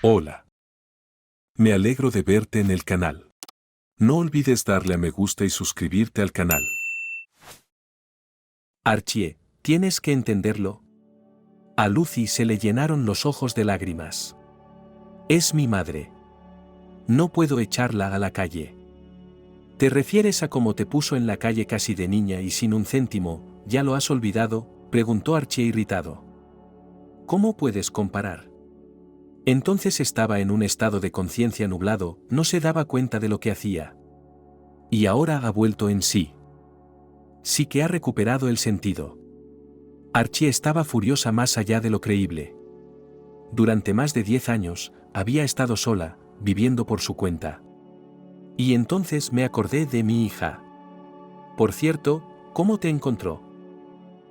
Hola. Me alegro de verte en el canal. No olvides darle a me gusta y suscribirte al canal. Archie, tienes que entenderlo. A Lucy se le llenaron los ojos de lágrimas. Es mi madre. No puedo echarla a la calle. ¿Te refieres a cómo te puso en la calle casi de niña y sin un céntimo, ya lo has olvidado?, preguntó Archie irritado. ¿Cómo puedes comparar? Entonces estaba en un estado de conciencia nublado, no se daba cuenta de lo que hacía. Y ahora ha vuelto en sí. Sí que ha recuperado el sentido. Archie estaba furiosa más allá de lo creíble. Durante más de 10 años, había estado sola, viviendo por su cuenta. Y entonces me acordé de mi hija. Por cierto, ¿cómo te encontró?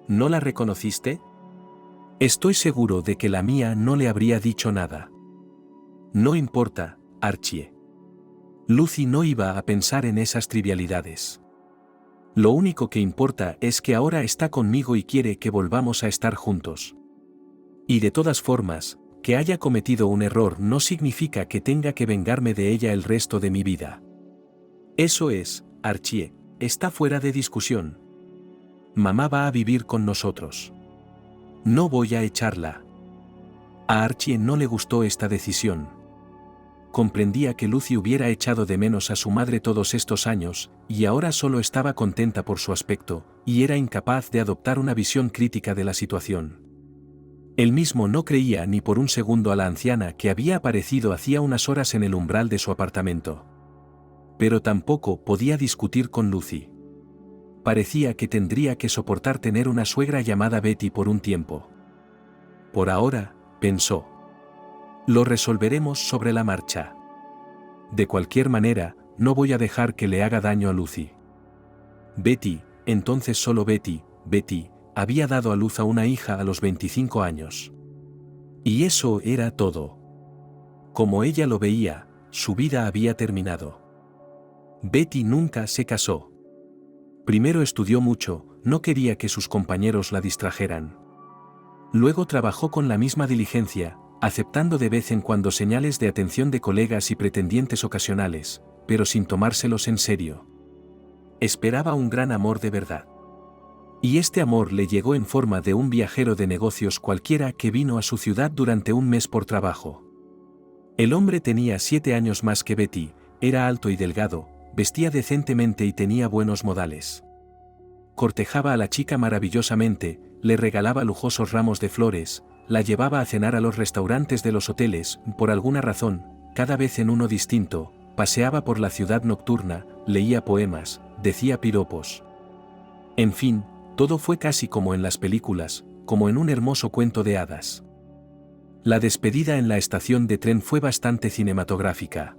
¿No la reconociste? Estoy seguro de que la mía no le habría dicho nada. No importa, Archie. Lucy no iba a pensar en esas trivialidades. Lo único que importa es que ahora está conmigo y quiere que volvamos a estar juntos. Y de todas formas, que haya cometido un error no significa que tenga que vengarme de ella el resto de mi vida. Eso es, Archie, está fuera de discusión. Mamá va a vivir con nosotros. No voy a echarla. A Archie no le gustó esta decisión. Comprendía que Lucy hubiera echado de menos a su madre todos estos años, y ahora solo estaba contenta por su aspecto, y era incapaz de adoptar una visión crítica de la situación. Él mismo no creía ni por un segundo a la anciana que había aparecido hacía unas horas en el umbral de su apartamento. Pero tampoco podía discutir con Lucy. Parecía que tendría que soportar tener una suegra llamada Betty por un tiempo. Por ahora, pensó. Lo resolveremos sobre la marcha. De cualquier manera, no voy a dejar que le haga daño a Lucy. Betty, entonces solo Betty, había dado a luz a una hija a los 25 años. Y eso era todo. Como ella lo veía, su vida había terminado. Betty nunca se casó. Primero estudió mucho, no quería que sus compañeros la distrajeran. Luego trabajó con la misma diligencia, aceptando de vez en cuando señales de atención de colegas y pretendientes ocasionales, pero sin tomárselos en serio. Esperaba un gran amor de verdad. Y este amor le llegó en forma de un viajero de negocios cualquiera que vino a su ciudad durante un mes por trabajo. El hombre tenía 7 años más que Betty, era alto y delgado, vestía decentemente y tenía buenos modales. Cortejaba a la chica maravillosamente, le regalaba lujosos ramos de flores, la llevaba a cenar a los restaurantes de los hoteles, por alguna razón, cada vez en uno distinto, paseaba por la ciudad nocturna, leía poemas, decía piropos. En fin, todo fue casi como en las películas, como en un hermoso cuento de hadas. La despedida en la estación de tren fue bastante cinematográfica.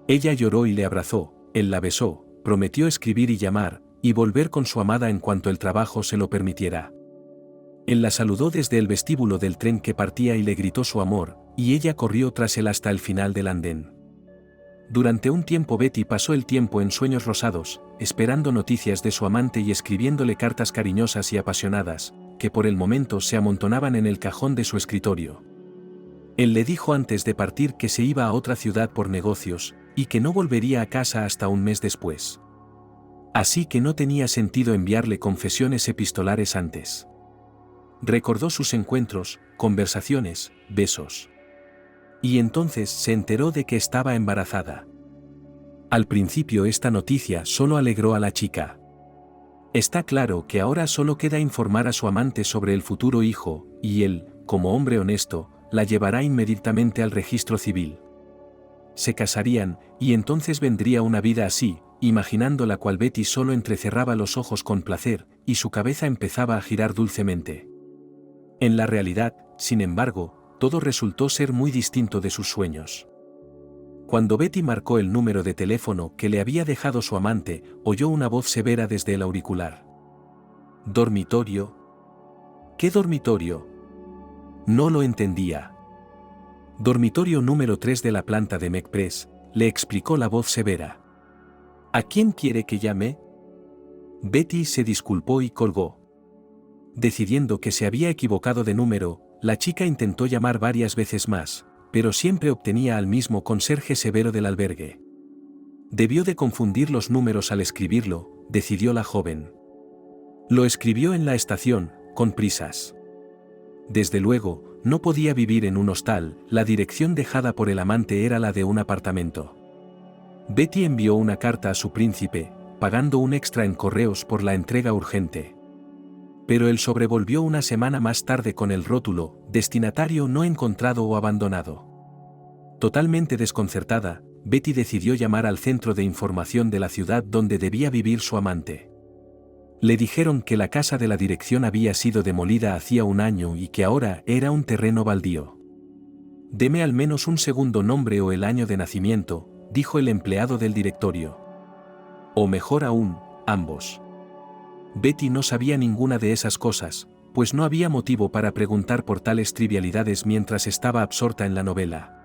Ella lloró y le abrazó, él la besó, prometió escribir y llamar, y volver con su amada en cuanto el trabajo se lo permitiera. Él la saludó desde el vestíbulo del tren que partía y le gritó su amor, y ella corrió tras él hasta el final del andén. Durante un tiempo Betty pasó el tiempo en sueños rosados, esperando noticias de su amante y escribiéndole cartas cariñosas y apasionadas, que por el momento se amontonaban en el cajón de su escritorio. Él le dijo antes de partir que se iba a otra ciudad por negocios, y que no volvería a casa hasta un mes después. Así que no tenía sentido enviarle confesiones epistolares antes. Recordó sus encuentros, conversaciones, besos. Y entonces se enteró de que estaba embarazada. Al principio esta noticia solo alegró a la chica. Está claro que ahora solo queda informar a su amante sobre el futuro hijo, y él, como hombre honesto, la llevará inmediatamente al registro civil. Se casarían, y entonces vendría una vida así, imaginando la cual Betty solo entrecerraba los ojos con placer, y su cabeza empezaba a girar dulcemente. En la realidad, sin embargo, todo resultó ser muy distinto de sus sueños. Cuando Betty marcó el número de teléfono que le había dejado su amante, oyó una voz severa desde el auricular. ¿Dormitorio? ¿Qué dormitorio? No lo entendía. Dormitorio número 3 de la planta de McPress, le explicó la voz severa. ¿A quién quiere que llame? Betty se disculpó y colgó. Decidiendo que se había equivocado de número, la chica intentó llamar varias veces más, pero siempre obtenía al mismo conserje severo del albergue. Debió de confundir los números al escribirlo, decidió la joven. Lo escribió en la estación, con prisas. Desde luego, no podía vivir en un hostal, la dirección dejada por el amante era la de un apartamento. Betty envió una carta a su príncipe, pagando un extra en correos por la entrega urgente. Pero él sobrevolvió una semana más tarde con el rótulo, destinatario no encontrado o abandonado. Totalmente desconcertada, Betty decidió llamar al centro de información de la ciudad donde debía vivir su amante. Le dijeron que la casa de la dirección había sido demolida hacía un año y que ahora era un terreno baldío. «Deme al menos un segundo nombre o el año de nacimiento», dijo el empleado del directorio. «O mejor aún, ambos». Betty no sabía ninguna de esas cosas, pues no había motivo para preguntar por tales trivialidades mientras estaba absorta en la novela.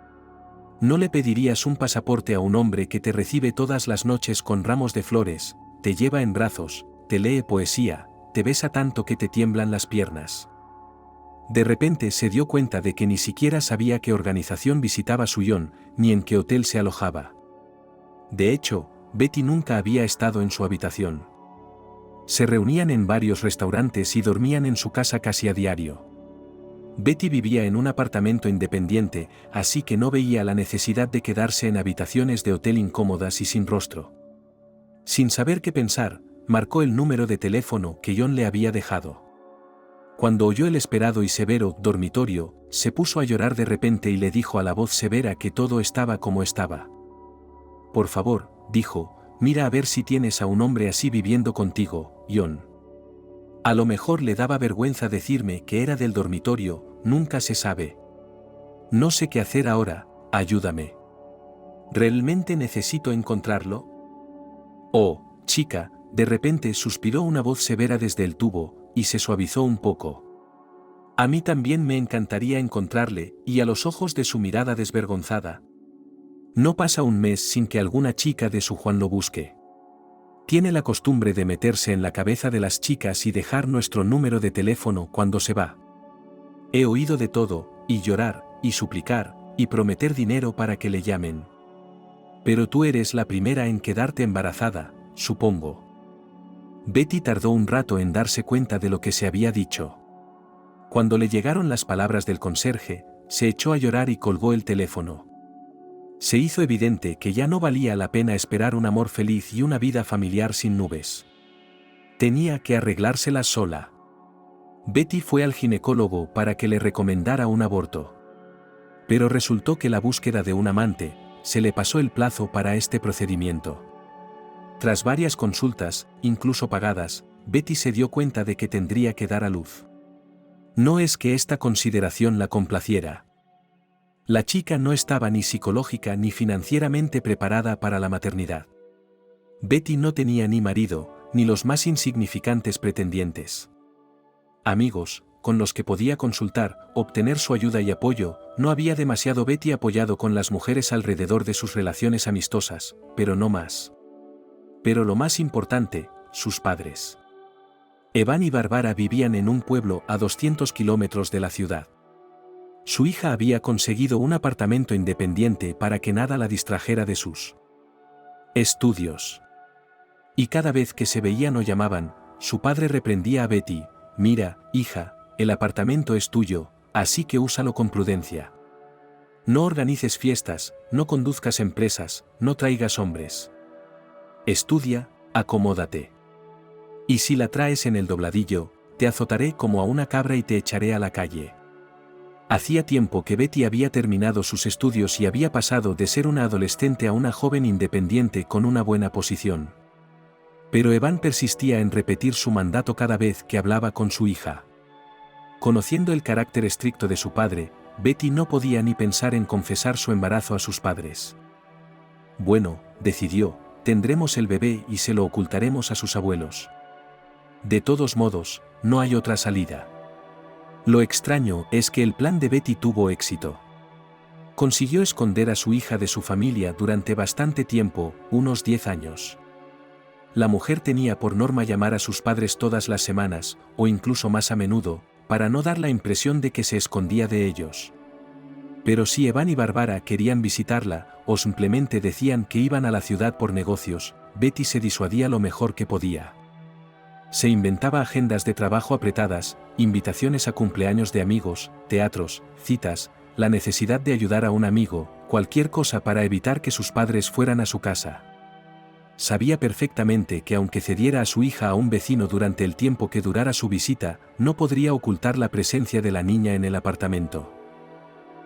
No le pedirías un pasaporte a un hombre que te recibe todas las noches con ramos de flores, te lleva en brazos, te lee poesía, te besa tanto que te tiemblan las piernas. De repente se dio cuenta de que ni siquiera sabía qué organización visitaba Sullón, ni en qué hotel se alojaba. De hecho, Betty nunca había estado en su habitación. Se reunían en varios restaurantes y dormían en su casa casi a diario. Betty vivía en un apartamento independiente, así que no veía la necesidad de quedarse en habitaciones de hotel incómodas y sin rostro. Sin saber qué pensar, marcó el número de teléfono que John le había dejado. Cuando oyó el esperado y severo dormitorio, se puso a llorar de repente y le dijo a la voz severa que todo estaba como estaba. «Por favor», dijo, «mira a ver si tienes a un hombre así viviendo contigo, John». A lo mejor le daba vergüenza decirme que era del dormitorio, nunca se sabe. «No sé qué hacer ahora, ayúdame. ¿Realmente necesito encontrarlo?» «Oh, chica», de repente suspiró una voz severa desde el tubo, y se suavizó un poco. «A mí también me encantaría encontrarle», y a los ojos de su mirada desvergonzada. «No pasa un mes sin que alguna chica de su Juan lo busque. Tiene la costumbre de meterse en la cabeza de las chicas y dejar nuestro número de teléfono cuando se va. He oído de todo, y llorar, y suplicar, y prometer dinero para que le llamen. Pero tú eres la primera en quedarte embarazada, supongo». Betty tardó un rato en darse cuenta de lo que se había dicho. Cuando le llegaron las palabras del conserje, se echó a llorar y colgó el teléfono. Se hizo evidente que ya no valía la pena esperar un amor feliz y una vida familiar sin nubes. Tenía que arreglárselas sola. Betty fue al ginecólogo para que le recomendara un aborto. Pero resultó que la búsqueda de un amante, se le pasó el plazo para este procedimiento. Tras varias consultas, incluso pagadas, Betty se dio cuenta de que tendría que dar a luz. No es que esta consideración la complaciera. La chica no estaba ni psicológica ni financieramente preparada para la maternidad. Betty no tenía ni marido, ni los más insignificantes pretendientes. Amigos, con los que podía consultar, obtener su ayuda y apoyo, no había demasiado. Betty apoyado con las mujeres alrededor de sus relaciones amistosas, pero no más. Pero lo más importante, sus padres. Evan y Bárbara vivían en un pueblo a 200 kilómetros de la ciudad. Su hija había conseguido un apartamento independiente para que nada la distrajera de sus estudios. Y cada vez que se veían o llamaban, su padre reprendía a Betty: «Mira, hija, el apartamento es tuyo, así que úsalo con prudencia. No organices fiestas, no conduzcas empresas, no traigas hombres. Estudia, acomódate. Y si la traes en el dobladillo, te azotaré como a una cabra y te echaré a la calle». Hacía tiempo que Betty había terminado sus estudios y había pasado de ser una adolescente a una joven independiente con una buena posición. Pero Evan persistía en repetir su mandato cada vez que hablaba con su hija. Conociendo el carácter estricto de su padre, Betty no podía ni pensar en confesar su embarazo a sus padres. «Bueno», decidió, «tendremos el bebé y se lo ocultaremos a sus abuelos. De todos modos, no hay otra salida». Lo extraño es que el plan de Betty tuvo éxito. Consiguió esconder a su hija de su familia durante bastante tiempo, unos 10 años. La mujer tenía por norma llamar a sus padres todas las semanas, o incluso más a menudo, para no dar la impresión de que se escondía de ellos. Pero si Evan y Bárbara querían visitarla, o simplemente decían que iban a la ciudad por negocios, Betty se disuadía lo mejor que podía. Se inventaba agendas de trabajo apretadas, invitaciones a cumpleaños de amigos, teatros, citas, la necesidad de ayudar a un amigo, cualquier cosa para evitar que sus padres fueran a su casa. Sabía perfectamente que aunque cediera a su hija a un vecino durante el tiempo que durara su visita, no podría ocultar la presencia de la niña en el apartamento.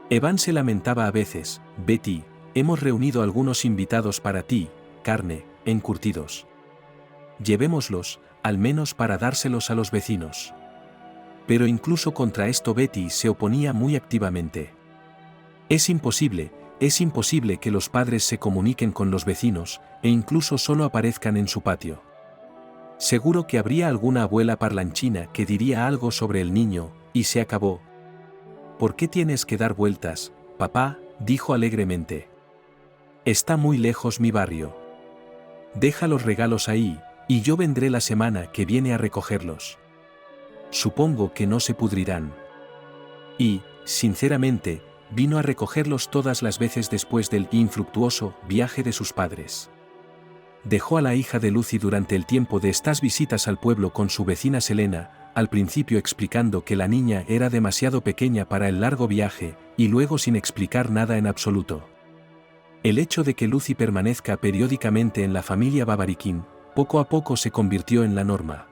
Evan se lamentaba a veces: Betty, hemos reunido algunos invitados para ti, carne, encurtidos. Llevémoslos, al menos para dárselos a los vecinos. Pero incluso contra esto Betty se oponía muy activamente. Es imposible que los padres se comuniquen con los vecinos, e incluso solo aparezcan en su patio. Seguro que habría alguna abuela parlanchina que diría algo sobre el niño, y se acabó. ¿Por qué tienes que dar vueltas, papá?, dijo alegremente. Está muy lejos mi barrio. Deja los regalos ahí, y yo vendré la semana que viene a recogerlos. Supongo que no se pudrirán. Y, sinceramente, vino a recogerlos todas las veces después del infructuoso viaje de sus padres. Dejó a la hija de Lucy durante el tiempo de estas visitas al pueblo con su vecina Selena, al principio explicando que la niña era demasiado pequeña para el largo viaje, y luego sin explicar nada en absoluto. El hecho de que Lucy permanezca periódicamente en la familia Bavarikin, poco a poco se convirtió en la norma.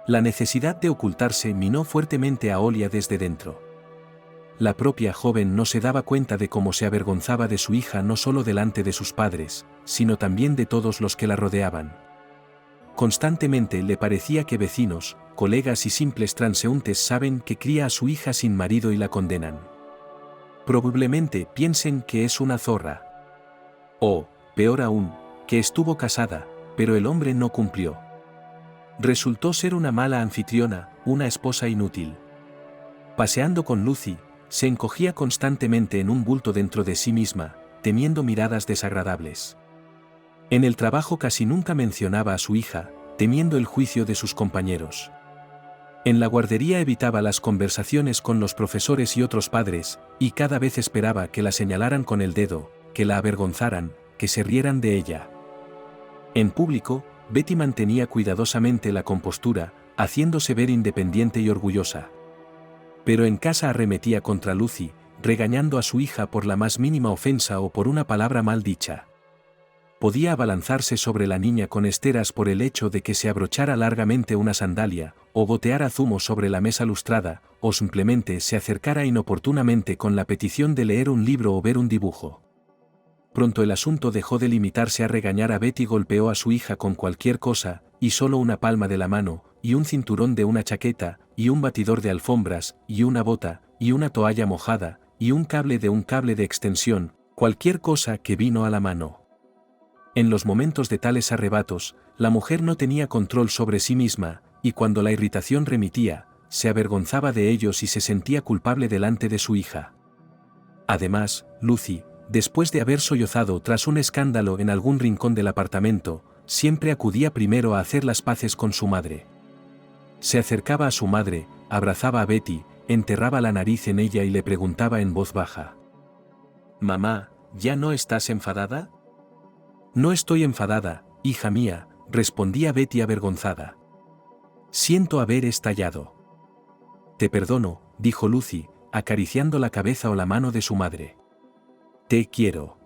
La necesidad de ocultarse minó fuertemente a Olia desde dentro. La propia joven no se daba cuenta de cómo se avergonzaba de su hija no solo delante de sus padres, sino también de todos los que la rodeaban. Constantemente le parecía que vecinos, colegas y simples transeúntes saben que cría a su hija sin marido y la condenan. Probablemente piensen que es una zorra. O, peor aún, que estuvo casada, pero el hombre no cumplió. Resultó ser una mala anfitriona, una esposa inútil. Paseando con Lucy, se encogía constantemente en un bulto dentro de sí misma, temiendo miradas desagradables. En el trabajo casi nunca mencionaba a su hija, temiendo el juicio de sus compañeros. En la guardería evitaba las conversaciones con los profesores y otros padres, y cada vez esperaba que la señalaran con el dedo, que la avergonzaran, que se rieran de ella. En público, Betty mantenía cuidadosamente la compostura, haciéndose ver independiente y orgullosa. Pero en casa arremetía contra Lucy, regañando a su hija por la más mínima ofensa o por una palabra mal dicha. Podía abalanzarse sobre la niña con esteras por el hecho de que se abrochara largamente una sandalia, o goteara zumo sobre la mesa lustrada, o simplemente se acercara inoportunamente con la petición de leer un libro o ver un dibujo. Pronto el asunto dejó de limitarse a regañar a Betty. Golpeó a su hija con cualquier cosa, y solo una palma de la mano, y un cinturón de una chaqueta, y un batidor de alfombras, y una bota, y una toalla mojada, y un cable de extensión, cualquier cosa que vino a la mano. En los momentos de tales arrebatos, la mujer no tenía control sobre sí misma, y cuando la irritación remitía, se avergonzaba de ellos y se sentía culpable delante de su hija. Además, Lucy, después de haber sollozado tras un escándalo en algún rincón del apartamento, siempre acudía primero a hacer las paces con su madre. Se acercaba a su madre, abrazaba a Betty, enterraba la nariz en ella y le preguntaba en voz baja: «Mamá, ¿ya no estás enfadada?» «No estoy enfadada, hija mía», respondía Betty avergonzada. «Siento haber estallado». «Te perdono», dijo Lucy, acariciando la cabeza o la mano de su madre. «Te quiero».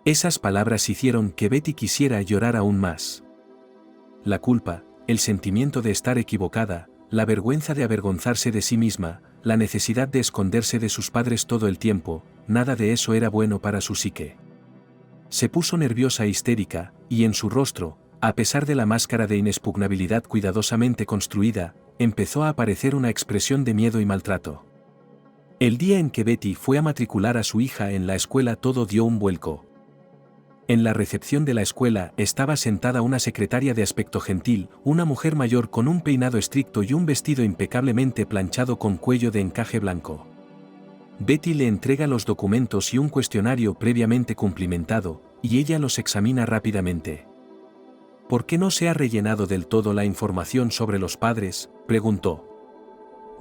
Esas palabras hicieron que Betty quisiera llorar aún más. La culpa, el sentimiento de estar equivocada, la vergüenza de avergonzarse de sí misma, la necesidad de esconderse de sus padres todo el tiempo, nada de eso era bueno para su psique. Se puso nerviosa e histérica, y en su rostro, a pesar de la máscara de inexpugnabilidad cuidadosamente construida, empezó a aparecer una expresión de miedo y maltrato. El día en que Betty fue a matricular a su hija en la escuela todo dio un vuelco. En la recepción de la escuela estaba sentada una secretaria de aspecto gentil, una mujer mayor con un peinado estricto y un vestido impecablemente planchado con cuello de encaje blanco. Betty le entrega los documentos y un cuestionario previamente cumplimentado, y ella los examina rápidamente. «¿Por qué no se ha rellenado del todo la información sobre los padres?», preguntó.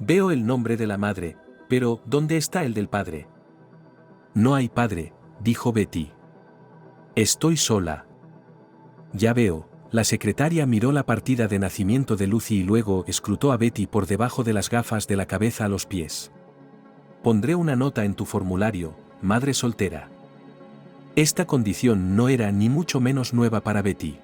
«Veo el nombre de la madre, pero ¿dónde está el del padre?». No hay padre, dijo Betty. Estoy sola. Ya veo. La secretaria miró la partida de nacimiento de Lucy y luego escrutó a Betty por debajo de las gafas de la cabeza a los pies. Pondré una nota en tu formulario, madre soltera. Esta condición no era ni mucho menos nueva para Betty.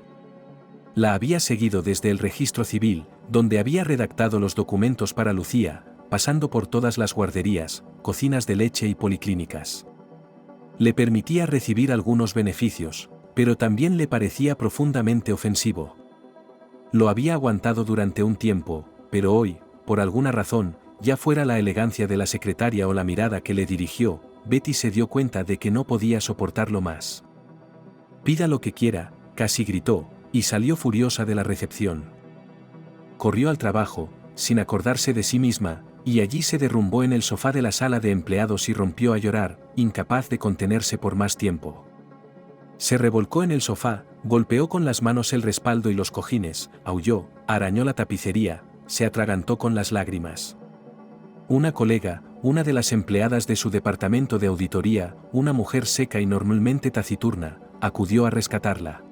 La había seguido desde el registro civil, donde había redactado los documentos para Lucía, pasando por todas las guarderías, cocinas de leche y policlínicas. Le permitía recibir algunos beneficios, pero también le parecía profundamente ofensivo. Lo había aguantado durante un tiempo, pero hoy, por alguna razón, ya fuera la elegancia de la secretaria o la mirada que le dirigió, Betty se dio cuenta de que no podía soportarlo más. Pida lo que quiera, casi gritó, y salió furiosa de la recepción. Corrió al trabajo, sin acordarse de sí misma, y allí se derrumbó en el sofá de la sala de empleados y rompió a llorar, incapaz de contenerse por más tiempo. Se revolcó en el sofá, golpeó con las manos el respaldo y los cojines, aulló, arañó la tapicería, se atragantó con las lágrimas. Una colega, una de las empleadas de su departamento de auditoría, una mujer seca y normalmente taciturna, acudió a rescatarla.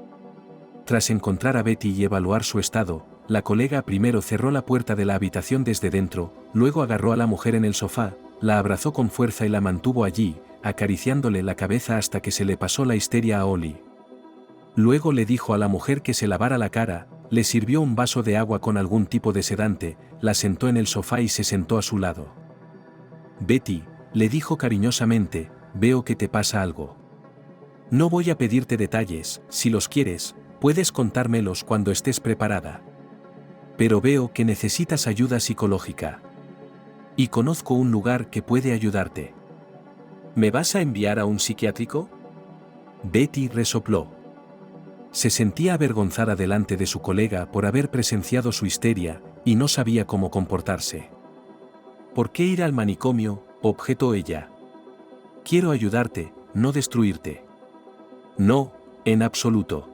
Tras encontrar a Betty y evaluar su estado, la colega primero cerró la puerta de la habitación desde dentro, luego agarró a la mujer en el sofá, la abrazó con fuerza y la mantuvo allí, acariciándole la cabeza hasta que se le pasó la histeria a Ollie. Luego le dijo a la mujer que se lavara la cara, le sirvió un vaso de agua con algún tipo de sedante, la sentó en el sofá y se sentó a su lado. Betty, le dijo cariñosamente, veo que te pasa algo. No voy a pedirte detalles, si los quieres, puedes contármelos cuando estés preparada. Pero veo que necesitas ayuda psicológica. Y conozco un lugar que puede ayudarte. ¿Me vas a enviar a un psiquiátrico? Betty resopló. Se sentía avergonzada delante de su colega por haber presenciado su histeria, y no sabía cómo comportarse. ¿Por qué ir al manicomio?, objetó ella. Quiero ayudarte, no destruirte. No, en absoluto.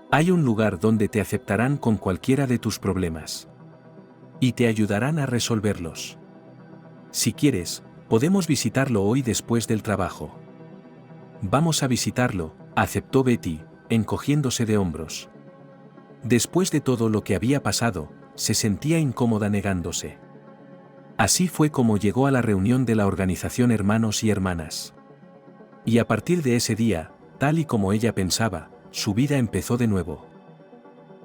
Hay un lugar donde te aceptarán con cualquiera de tus problemas. Y te ayudarán a resolverlos. Si quieres, podemos visitarlo hoy después del trabajo. Vamos a visitarlo, aceptó Betty, encogiéndose de hombros. Después de todo lo que había pasado, se sentía incómoda negándose. Así fue como llegó a la reunión de la organización Hermanos y Hermanas. Y a partir de ese día, tal y como ella pensaba, su vida empezó de nuevo.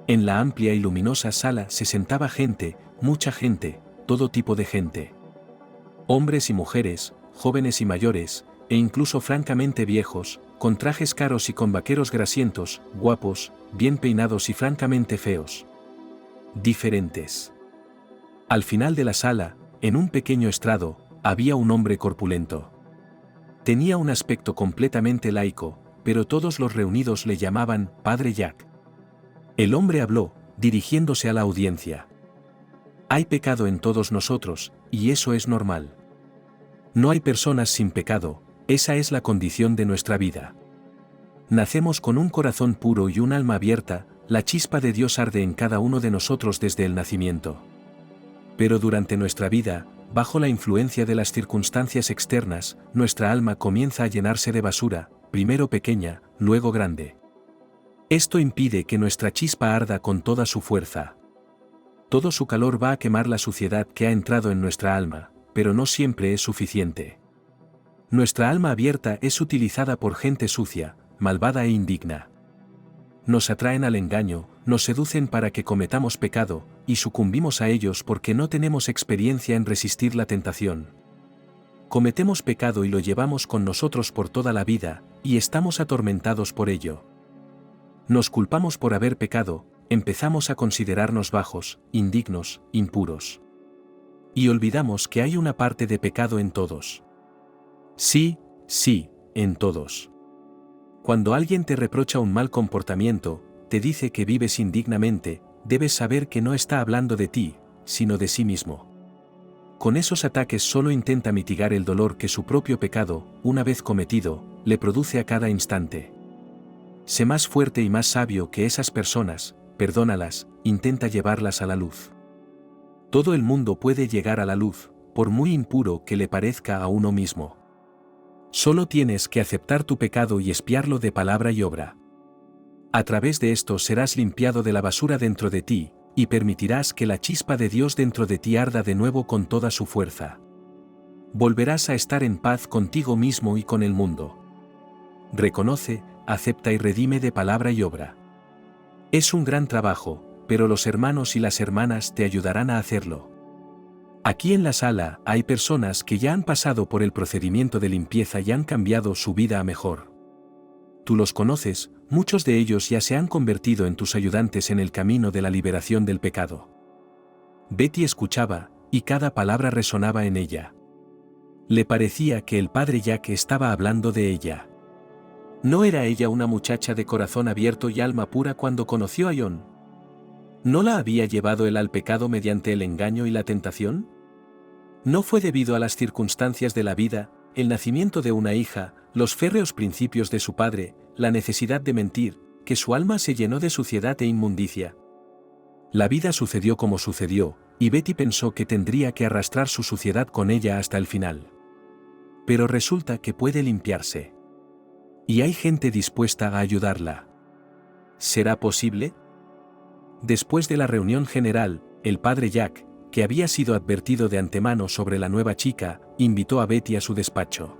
En la amplia y luminosa sala se sentaba gente, mucha gente, todo tipo de gente. Hombres y mujeres, jóvenes y mayores, e incluso francamente viejos, con trajes caros y con vaqueros grasientos, guapos, bien peinados y francamente feos. Diferentes. Al final de la sala, en un pequeño estrado, había un hombre corpulento. Tenía un aspecto completamente laico, pero todos los reunidos le llamaban Padre Jack. El hombre habló, dirigiéndose a la audiencia. Hay pecado en todos nosotros, y eso es normal. No hay personas sin pecado, esa es la condición de nuestra vida. Nacemos con un corazón puro y un alma abierta, la chispa de Dios arde en cada uno de nosotros desde el nacimiento. Pero durante nuestra vida, bajo la influencia de las circunstancias externas, nuestra alma comienza a llenarse de basura, primero pequeña, luego grande. Esto impide que nuestra chispa arda con toda su fuerza. Todo su calor va a quemar la suciedad que ha entrado en nuestra alma, pero no siempre es suficiente. Nuestra alma abierta es utilizada por gente sucia, malvada e indigna. Nos atraen al engaño, nos seducen para que cometamos pecado, y sucumbimos a ellos porque no tenemos experiencia en resistir la tentación. Cometemos pecado y lo llevamos con nosotros por toda la vida, y estamos atormentados por ello. Nos culpamos por haber pecado, empezamos a considerarnos bajos, indignos, impuros. Y olvidamos que hay una parte de pecado en todos. Sí, en todos. Cuando alguien te reprocha un mal comportamiento, te dice que vives indignamente, debes saber que no está hablando de ti, sino de sí mismo. Con esos ataques solo intenta mitigar el dolor que su propio pecado, una vez cometido, le produce a cada instante. Sé más fuerte y más sabio que esas personas, perdónalas, intenta llevarlas a la luz. Todo el mundo puede llegar a la luz, por muy impuro que le parezca a uno mismo. Solo tienes que aceptar tu pecado y expiarlo de palabra y obra. A través de esto serás limpiado de la basura dentro de ti, y permitirás que la chispa de Dios dentro de ti arda de nuevo con toda su fuerza. Volverás a estar en paz contigo mismo y con el mundo. Reconoce, acepta y redime de palabra y obra. Es un gran trabajo, pero los hermanos y las hermanas te ayudarán a hacerlo. Aquí en la sala hay personas que ya han pasado por el procedimiento de limpieza y han cambiado su vida a mejor. Tú los conoces, muchos de ellos ya se han convertido en tus ayudantes en el camino de la liberación del pecado. Betty escuchaba, y cada palabra resonaba en ella. Le parecía que el padre Jack estaba hablando de ella. ¿No era ella una muchacha de corazón abierto y alma pura cuando conoció a John? ¿No la había llevado él al pecado mediante el engaño y la tentación? ¿No fue debido a las circunstancias de la vida, el nacimiento de una hija, los férreos principios de su padre, la necesidad de mentir, que su alma se llenó de suciedad e inmundicia? La vida sucedió como sucedió, y Betty pensó que tendría que arrastrar su suciedad con ella hasta el final. Pero resulta que puede limpiarse. Y hay gente dispuesta a ayudarla. ¿Será posible? Después de la reunión general, el padre Jack, que había sido advertido de antemano sobre la nueva chica, invitó a Betty a su despacho.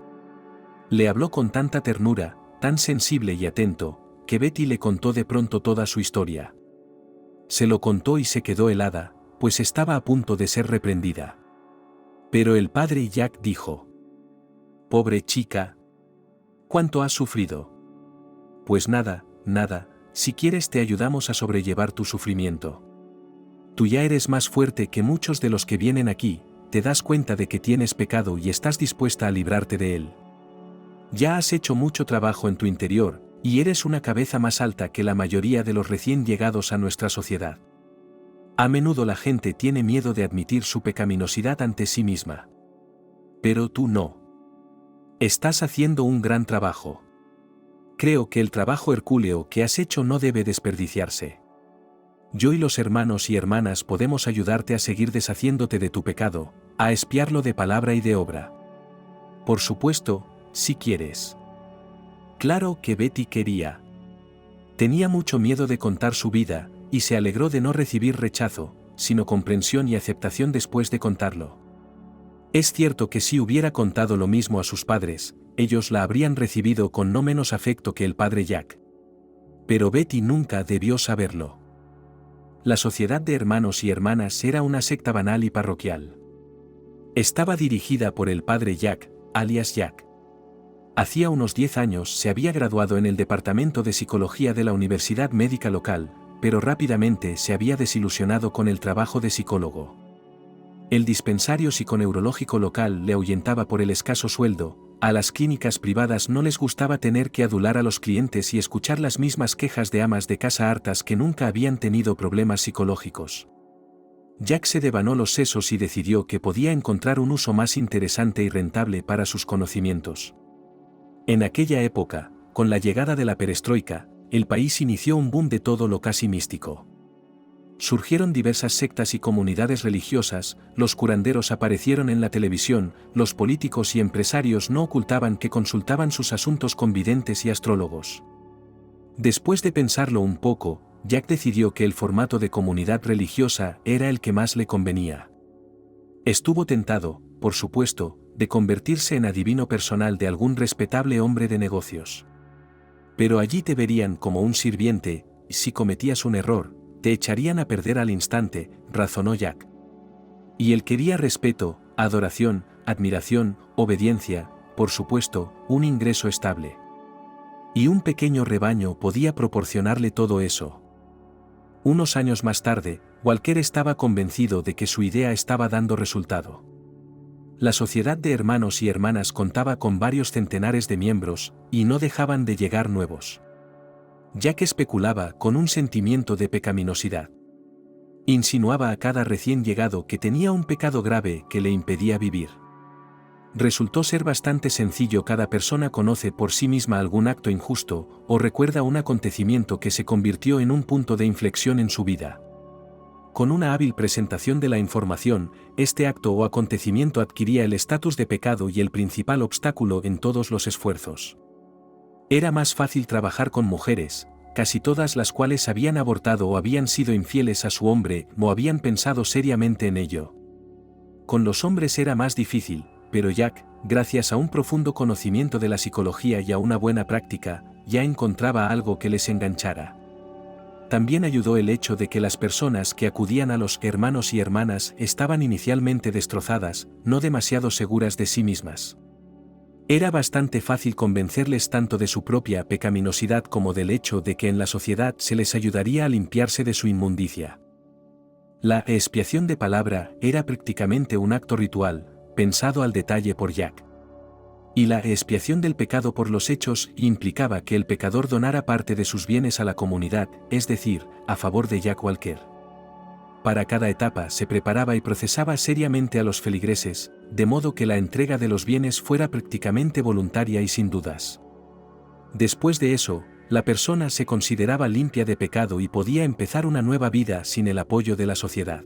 Le habló con tanta ternura, tan sensible y atento, que Betty le contó de pronto toda su historia. Se lo contó y se quedó helada, pues estaba a punto de ser reprendida. Pero el padre Jack dijo: «Pobre chica, ¿cuánto has sufrido? Pues nada, si quieres te ayudamos a sobrellevar tu sufrimiento. Tú ya eres más fuerte que muchos de los que vienen aquí, te das cuenta de que tienes pecado y estás dispuesta a librarte de él. Ya has hecho mucho trabajo en tu interior, y eres una cabeza más alta que la mayoría de los recién llegados a nuestra sociedad. A menudo la gente tiene miedo de admitir su pecaminosidad ante sí misma. Pero tú no. Estás haciendo un gran trabajo. Creo que el trabajo hercúleo que has hecho no debe desperdiciarse. Yo y los hermanos y hermanas podemos ayudarte a seguir deshaciéndote de tu pecado, a expiarlo de palabra y de obra. Por supuesto, si quieres». Claro que Betty quería. Tenía mucho miedo de contar su vida, y se alegró de no recibir rechazo, sino comprensión y aceptación después de contarlo. Es cierto que si hubiera contado lo mismo a sus padres, ellos la habrían recibido con no menos afecto que el padre Jack. Pero Betty nunca debió saberlo. La sociedad de hermanos y hermanas era una secta banal y parroquial. Estaba dirigida por el padre Jack, alias Jack. Hacía unos 10 años se había graduado en el departamento de psicología de la universidad médica local, pero rápidamente se había desilusionado con el trabajo de psicólogo. El dispensario psiconeurológico local le ahuyentaba por el escaso sueldo, a las clínicas privadas no les gustaba tener que adular a los clientes y escuchar las mismas quejas de amas de casa hartas que nunca habían tenido problemas psicológicos. Jack se devanó los sesos y decidió que podía encontrar un uso más interesante y rentable para sus conocimientos. En aquella época, con la llegada de la perestroika, el país inició un boom de todo lo casi místico. Surgieron diversas sectas y comunidades religiosas, los curanderos aparecieron en la televisión, los políticos y empresarios no ocultaban que consultaban sus asuntos con videntes y astrólogos. Después de pensarlo un poco, Jack decidió que el formato de comunidad religiosa era el que más le convenía. Estuvo tentado, por supuesto, de convertirse en adivino personal de algún respetable hombre de negocios. Pero allí te verían como un sirviente, y si cometías un error, te echarían a perder al instante, razonó Jack. Y él quería respeto, adoración, admiración, obediencia, por supuesto, un ingreso estable. Y un pequeño rebaño podía proporcionarle todo eso. Unos años más tarde, Walker estaba convencido de que su idea estaba dando resultado. La sociedad de hermanos y hermanas contaba con varios centenares de miembros, y no dejaban de llegar nuevos. Jack especulaba con un sentimiento de pecaminosidad. Insinuaba a cada recién llegado que tenía un pecado grave que le impedía vivir. Resultó ser bastante sencillo. Cada persona conoce por sí misma algún acto injusto, o recuerda un acontecimiento que se convirtió en un punto de inflexión en su vida. Con una hábil presentación de la información, este acto o acontecimiento adquiría el estatus de pecado y el principal obstáculo en todos los esfuerzos. Era más fácil trabajar con mujeres, casi todas las cuales habían abortado o habían sido infieles a su hombre o habían pensado seriamente en ello. Con los hombres era más difícil, pero Jack, gracias a un profundo conocimiento de la psicología y a una buena práctica, ya encontraba algo que les enganchara. También ayudó el hecho de que las personas que acudían a los hermanos y hermanas estaban inicialmente destrozadas, no demasiado seguras de sí mismas. Era bastante fácil convencerles tanto de su propia pecaminosidad como del hecho de que en la sociedad se les ayudaría a limpiarse de su inmundicia. La expiación de palabra era prácticamente un acto ritual, pensado al detalle por Jack. Y la expiación del pecado por los hechos implicaba que el pecador donara parte de sus bienes a la comunidad, es decir, a favor de Jack Walker. Para cada etapa se preparaba y procesaba seriamente a los feligreses, de modo que la entrega de los bienes fuera prácticamente voluntaria y sin dudas. Después de eso, la persona se consideraba limpia de pecado y podía empezar una nueva vida sin el apoyo de la sociedad.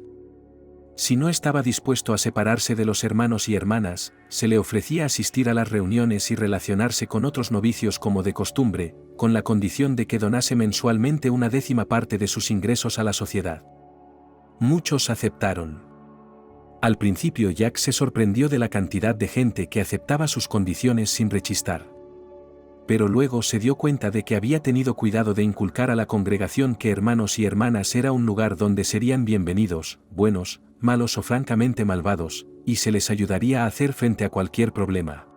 Si no estaba dispuesto a separarse de los hermanos y hermanas, se le ofrecía asistir a las reuniones y relacionarse con otros novicios como de costumbre, con la condición de que donase mensualmente una décima parte de sus ingresos a la sociedad. Muchos aceptaron. Al principio Jack se sorprendió de la cantidad de gente que aceptaba sus condiciones sin rechistar. Pero luego se dio cuenta de que había tenido cuidado de inculcar a la congregación que hermanos y hermanas era un lugar donde serían bienvenidos, buenos, malos o francamente malvados, y se les ayudaría a hacer frente a cualquier problema.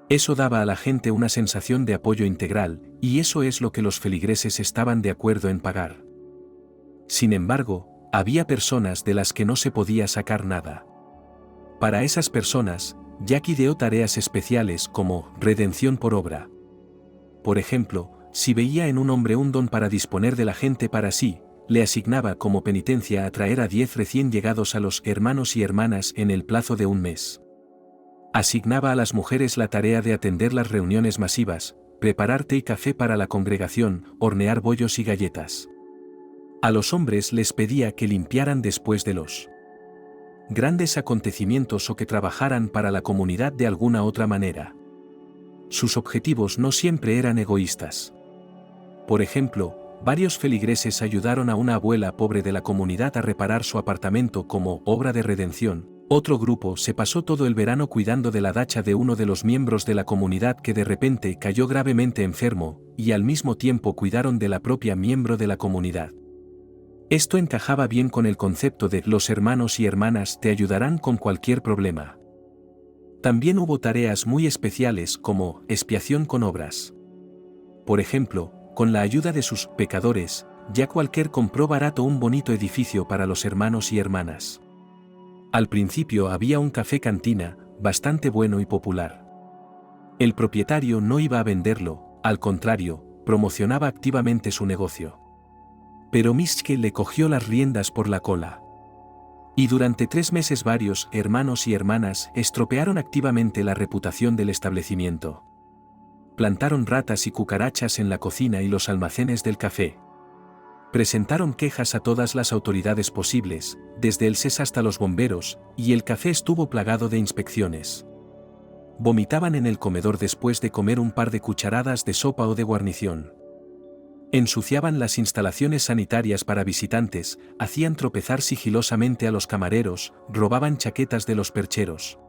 Eso daba a la gente una sensación de apoyo integral, y eso es lo que los feligreses estaban de acuerdo en pagar. Sin embargo, había personas de las que no se podía sacar nada. Para esas personas, Jack ideó tareas especiales como redención por obra. Por ejemplo, si veía en un hombre un don para disponer de la gente para sí, le asignaba como penitencia a traer a 10 recién llegados a los hermanos y hermanas en el plazo de un mes. Asignaba a las mujeres la tarea de atender las reuniones masivas, preparar té y café para la congregación, hornear bollos y galletas. A los hombres les pedía que limpiaran después de los grandes acontecimientos o que trabajaran para la comunidad de alguna otra manera. Sus objetivos no siempre eran egoístas. Por ejemplo, varios feligreses ayudaron a una abuela pobre de la comunidad a reparar su apartamento como obra de redención. Otro grupo se pasó todo el verano cuidando de la dacha de uno de los miembros de la comunidad que de repente cayó gravemente enfermo, y al mismo tiempo cuidaron de la propia miembro de la comunidad. Esto encajaba bien con el concepto de los hermanos y hermanas te ayudarán con cualquier problema. También hubo tareas muy especiales como expiación con obras. Por ejemplo, con la ayuda de sus pecadores, Jack Walker compró barato un bonito edificio para los hermanos y hermanas. Al principio había un café cantina, bastante bueno y popular. El propietario no iba a venderlo, al contrario, promocionaba activamente su negocio. Pero Mischke le cogió las riendas por la cola. Y durante 3 meses varios hermanos y hermanas estropearon activamente la reputación del establecimiento. Plantaron ratas y cucarachas en la cocina y los almacenes del café. Presentaron quejas a todas las autoridades posibles, desde el SES hasta los bomberos, y el café estuvo plagado de inspecciones. Vomitaban en el comedor después de comer un par de cucharadas de sopa o de guarnición. Ensuciaban las instalaciones sanitarias para visitantes, hacían tropezar sigilosamente a los camareros, robaban chaquetas de los percheros.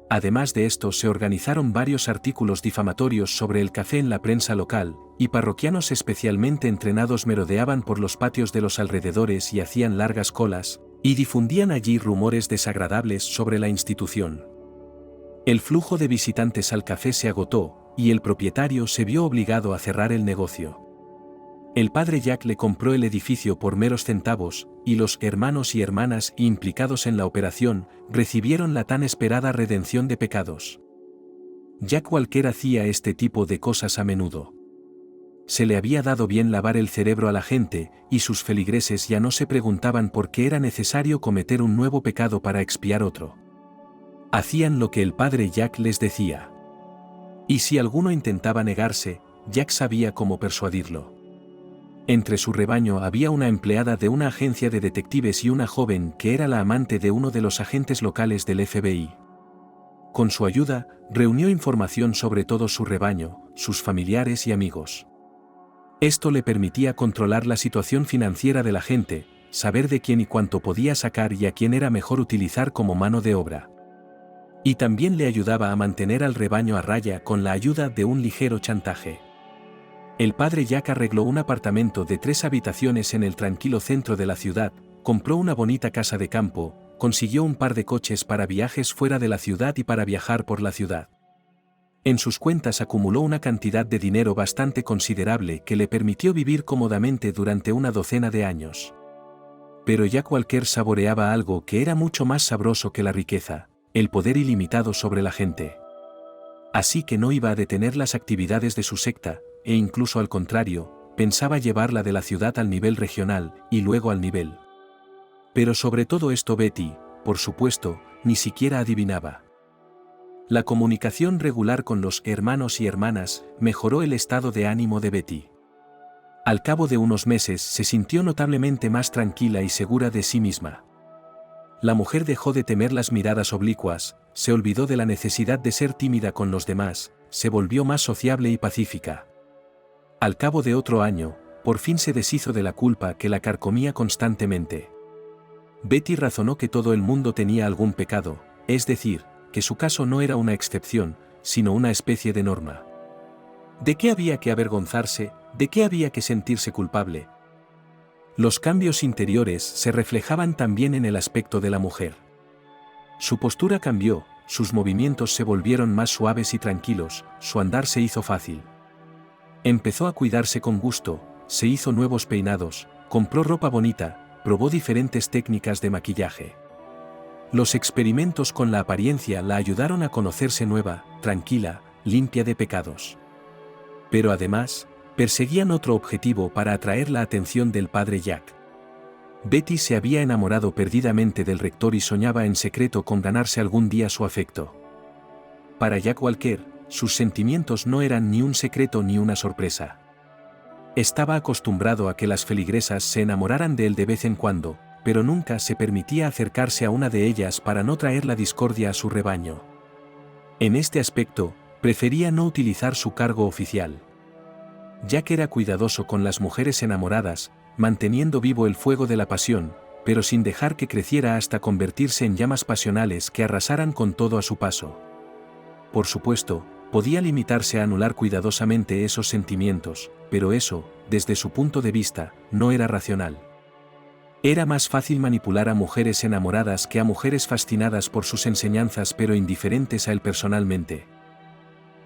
Además de esto se organizaron varios artículos difamatorios sobre el café en la prensa local, y parroquianos especialmente entrenados merodeaban por los patios de los alrededores y hacían largas colas, y difundían allí rumores desagradables sobre la institución. El flujo de visitantes al café se agotó, y el propietario se vio obligado a cerrar el negocio. El padre Jack le compró el edificio por meros centavos, y los hermanos y hermanas implicados en la operación recibieron la tan esperada redención de pecados. Jack Walker hacía este tipo de cosas a menudo. Se le había dado bien lavar el cerebro a la gente, y sus feligreses ya no se preguntaban por qué era necesario cometer un nuevo pecado para expiar otro. Hacían lo que el padre Jack les decía. Y si alguno intentaba negarse, Jack sabía cómo persuadirlo. Entre su rebaño había una empleada de una agencia de detectives y una joven que era la amante de uno de los agentes locales del FBI. Con su ayuda, reunió información sobre todo su rebaño, sus familiares y amigos. Esto le permitía controlar la situación financiera de la gente, saber de quién y cuánto podía sacar y a quién era mejor utilizar como mano de obra. Y también le ayudaba a mantener al rebaño a raya con la ayuda de un ligero chantaje. El padre Jack arregló un apartamento de 3 habitaciones en el tranquilo centro de la ciudad, compró una bonita casa de campo, consiguió un par de coches para viajes fuera de la ciudad y para viajar por la ciudad. En sus cuentas acumuló una cantidad de dinero bastante considerable que le permitió vivir cómodamente durante una docena de años. Pero Jack Walker saboreaba algo que era mucho más sabroso que la riqueza, el poder ilimitado sobre la gente. Así que no iba a detener las actividades de su secta, e incluso al contrario, pensaba llevarla de la ciudad al nivel regional, y luego al nivel. Pero sobre todo esto Betty, por supuesto, ni siquiera adivinaba. La comunicación regular con los hermanos y hermanas mejoró el estado de ánimo de Betty. Al cabo de unos meses se sintió notablemente más tranquila y segura de sí misma. La mujer dejó de temer las miradas oblicuas, se olvidó de la necesidad de ser tímida con los demás, se volvió más sociable y pacífica. Al cabo de otro año, por fin se deshizo de la culpa que la carcomía constantemente. Betty razonó que todo el mundo tenía algún pecado, es decir, que su caso no era una excepción, sino una especie de norma. ¿De qué había que avergonzarse? ¿De qué había que sentirse culpable? Los cambios interiores se reflejaban también en el aspecto de la mujer. Su postura cambió, sus movimientos se volvieron más suaves y tranquilos, su andar se hizo fácil. Empezó a cuidarse con gusto, se hizo nuevos peinados, compró ropa bonita, probó diferentes técnicas de maquillaje. Los experimentos con la apariencia la ayudaron a conocerse nueva, tranquila, limpia de pecados. Pero además, perseguían otro objetivo para atraer la atención del padre Jack. Betty se había enamorado perdidamente del rector y soñaba en secreto con ganarse algún día su afecto. Para Jack Walker, sus sentimientos no eran ni un secreto ni una sorpresa. Estaba acostumbrado a que las feligresas se enamoraran de él de vez en cuando, pero nunca se permitía acercarse a una de ellas para no traer la discordia a su rebaño. En este aspecto, prefería no utilizar su cargo oficial. Jack era cuidadoso con las mujeres enamoradas, manteniendo vivo el fuego de la pasión, pero sin dejar que creciera hasta convertirse en llamas pasionales que arrasaran con todo a su paso. Por supuesto, podía limitarse a anular cuidadosamente esos sentimientos, pero eso, desde su punto de vista, no era racional. Era más fácil manipular a mujeres enamoradas que a mujeres fascinadas por sus enseñanzas pero indiferentes a él personalmente.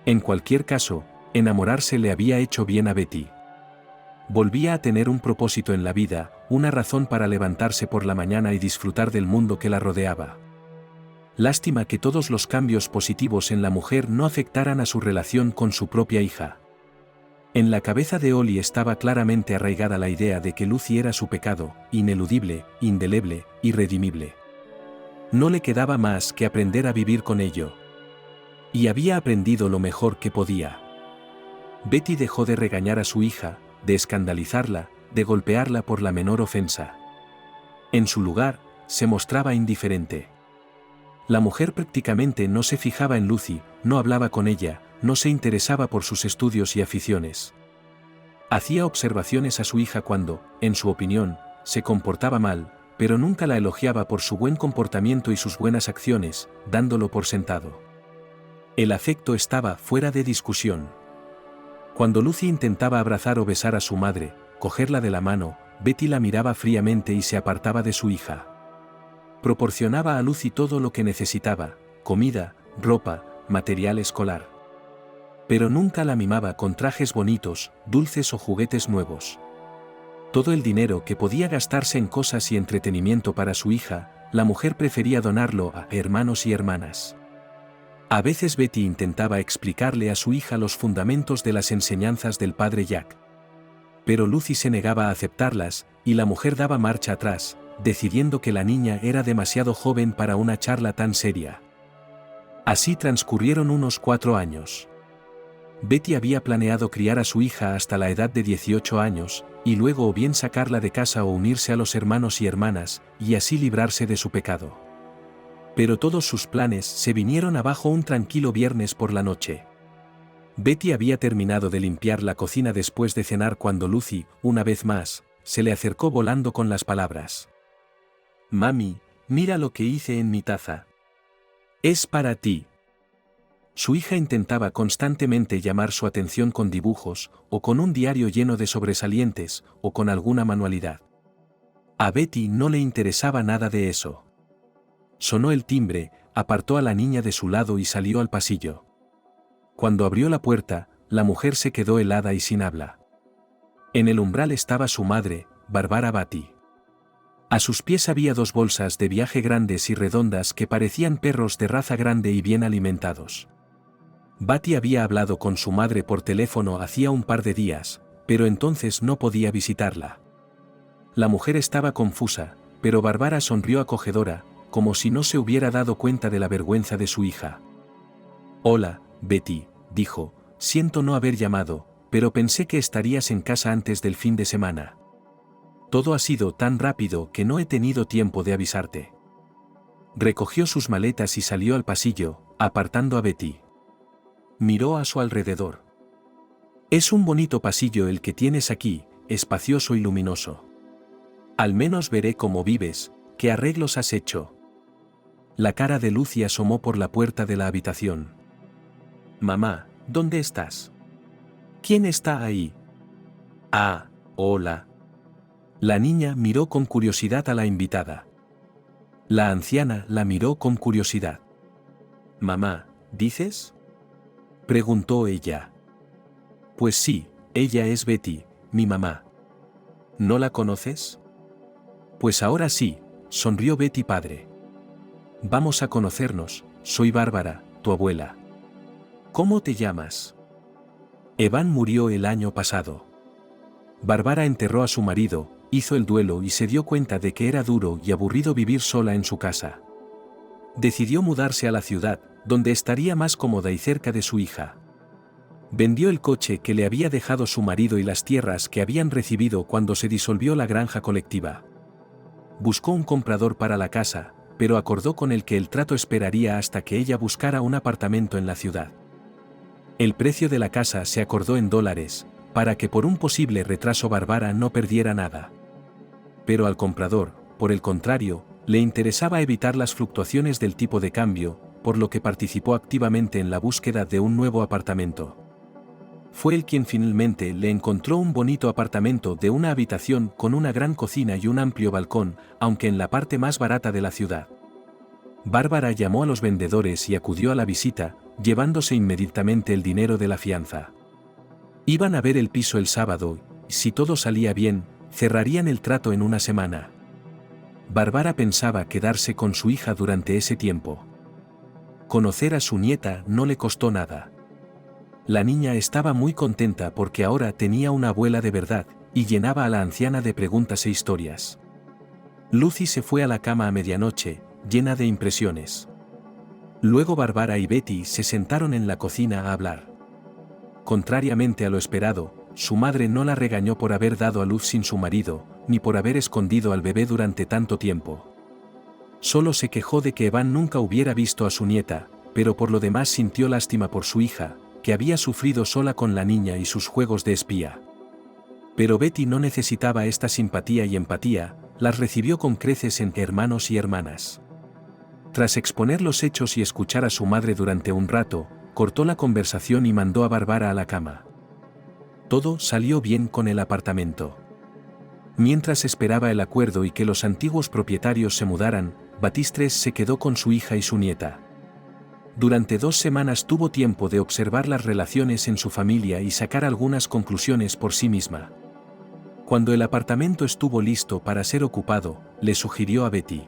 En cualquier caso, enamorarse le había hecho bien a Betty. Volvía a tener un propósito en la vida, una razón para levantarse por la mañana y disfrutar del mundo que la rodeaba. Lástima que todos los cambios positivos en la mujer no afectaran a su relación con su propia hija. En la cabeza de Ollie estaba claramente arraigada la idea de que Lucy era su pecado, ineludible, indeleble, irredimible. No le quedaba más que aprender a vivir con ello. Y había aprendido lo mejor que podía. Betty dejó de regañar a su hija, de escandalizarla, de golpearla por la menor ofensa. En su lugar, se mostraba indiferente. La mujer prácticamente no se fijaba en Lucy, no hablaba con ella, no se interesaba por sus estudios y aficiones. Hacía observaciones a su hija cuando, en su opinión, se comportaba mal, pero nunca la elogiaba por su buen comportamiento y sus buenas acciones, dándolo por sentado. El afecto estaba fuera de discusión. Cuando Lucy intentaba abrazar o besar a su madre, cogerla de la mano, Betty la miraba fríamente y se apartaba de su hija. Proporcionaba a Lucy todo lo que necesitaba, comida, ropa, material escolar. Pero nunca la mimaba con trajes bonitos, dulces o juguetes nuevos. Todo el dinero que podía gastarse en cosas y entretenimiento para su hija, la mujer prefería donarlo a hermanos y hermanas. A veces Betty intentaba explicarle a su hija los fundamentos de las enseñanzas del padre Jack. Pero Lucy se negaba a aceptarlas, y la mujer daba marcha atrás, decidiendo que la niña era demasiado joven para una charla tan seria. Así transcurrieron unos 4 años. Betty había planeado criar a su hija hasta la edad de 18 años, y luego o bien sacarla de casa o unirse a los hermanos y hermanas, y así librarse de su pecado. Pero todos sus planes se vinieron abajo un tranquilo viernes por la noche. Betty había terminado de limpiar la cocina después de cenar cuando Lucy, una vez más, se le acercó volando con las palabras: «Mami, mira lo que hice en mi taza. Es para ti». Su hija intentaba constantemente llamar su atención con dibujos, o con un diario lleno de sobresalientes, o con alguna manualidad. A Betty no le interesaba nada de eso. Sonó el timbre, apartó a la niña de su lado y salió al pasillo. Cuando abrió la puerta, la mujer se quedó helada y sin habla. En el umbral estaba su madre, Barbara Batty. A sus pies había 2 bolsas de viaje grandes y redondas que parecían perros de raza grande y bien alimentados. Batty había hablado con su madre por teléfono hacía un par de días, pero entonces no podía visitarla. La mujer estaba confusa, pero Barbara sonrió acogedora, como si no se hubiera dado cuenta de la vergüenza de su hija. «Hola, Betty», dijo, «siento no haber llamado, pero pensé que estarías en casa antes del fin de semana. Todo ha sido tan rápido que no he tenido tiempo de avisarte». Recogió sus maletas y salió al pasillo, apartando a Betty. Miró a su alrededor. «Es un bonito pasillo el que tienes aquí, espacioso y luminoso. Al menos veré cómo vives, qué arreglos has hecho». La cara de Lucy asomó por la puerta de la habitación. «Mamá, ¿dónde estás? ¿Quién está ahí?» «Ah, hola». La niña miró con curiosidad a la invitada. La anciana la miró con curiosidad. «Mamá, ¿dices?», preguntó ella. «Pues sí, ella es Betty, mi mamá. ¿No la conoces?». «Pues ahora sí», sonrió Betty padre. «Vamos a conocernos, soy Bárbara, tu abuela». «¿Cómo te llamas?». «Evan murió el año pasado». Bárbara enterró a su marido, hizo el duelo y se dio cuenta de que era duro y aburrido vivir sola en su casa. Decidió mudarse a la ciudad, donde estaría más cómoda y cerca de su hija. Vendió el coche que le había dejado su marido y las tierras que habían recibido cuando se disolvió la granja colectiva. Buscó un comprador para la casa, pero acordó con él que el trato esperaría hasta que ella buscara un apartamento en la ciudad. El precio de la casa se acordó en $, para que por un posible retraso Bárbara no perdiera nada. Pero al comprador, por el contrario, le interesaba evitar las fluctuaciones del tipo de cambio, por lo que participó activamente en la búsqueda de un nuevo apartamento. Fue él quien finalmente le encontró un bonito apartamento de una habitación con una gran cocina y un amplio balcón, aunque en la parte más barata de la ciudad. Bárbara llamó a los vendedores y acudió a la visita, llevándose inmediatamente el dinero de la fianza. Iban a ver el piso el sábado, y si todo salía bien, cerrarían el trato en una semana. Bárbara pensaba quedarse con su hija durante ese tiempo. Conocer a su nieta no le costó nada. La niña estaba muy contenta porque ahora tenía una abuela de verdad, y llenaba a la anciana de preguntas e historias. Lucy se fue a la cama a medianoche, llena de impresiones. Luego Bárbara y Betty se sentaron en la cocina a hablar. Contrariamente a lo esperado, su madre no la regañó por haber dado a luz sin su marido, ni por haber escondido al bebé durante tanto tiempo. Solo se quejó de que Evan nunca hubiera visto a su nieta, pero por lo demás sintió lástima por su hija, que había sufrido sola con la niña y sus juegos de espía. Pero Betty no necesitaba esta simpatía y empatía, las recibió con creces entre hermanos y hermanas. Tras exponer los hechos y escuchar a su madre durante un rato, cortó la conversación y mandó a Bárbara a la cama. Todo salió bien con el apartamento. Mientras esperaba el acuerdo y que los antiguos propietarios se mudaran, Batistres se quedó con su hija y su nieta. Durante 2 semanas tuvo tiempo de observar las relaciones en su familia y sacar algunas conclusiones por sí misma. Cuando el apartamento estuvo listo para ser ocupado, le sugirió a Betty: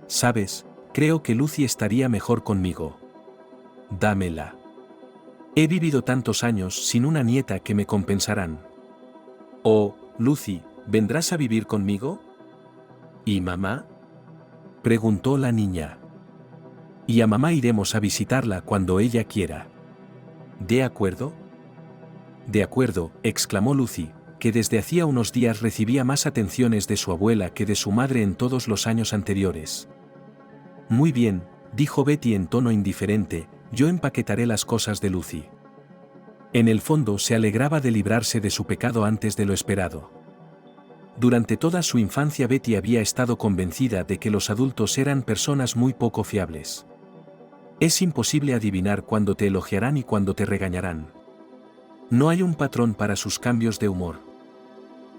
«¿Sabes? Creo que Lucy estaría mejor conmigo. Dámela. He vivido tantos años sin una nieta que me compensarán». «Oh, Lucy, ¿vendrás a vivir conmigo?». «¿Y mamá?», preguntó la niña. «Y a mamá iremos a visitarla cuando ella quiera». ¿De acuerdo? De acuerdo, exclamó Lucy, que desde hacía unos días recibía más atenciones de su abuela que de su madre en todos los años anteriores. Muy bien, dijo Betty en tono indiferente, yo empaquetaré las cosas de Lucy. En el fondo se alegraba de librarse de su pecado antes de lo esperado. Durante toda su infancia Betty había estado convencida de que los adultos eran personas muy poco fiables. Es imposible adivinar cuándo te elogiarán y cuándo te regañarán. No hay un patrón para sus cambios de humor.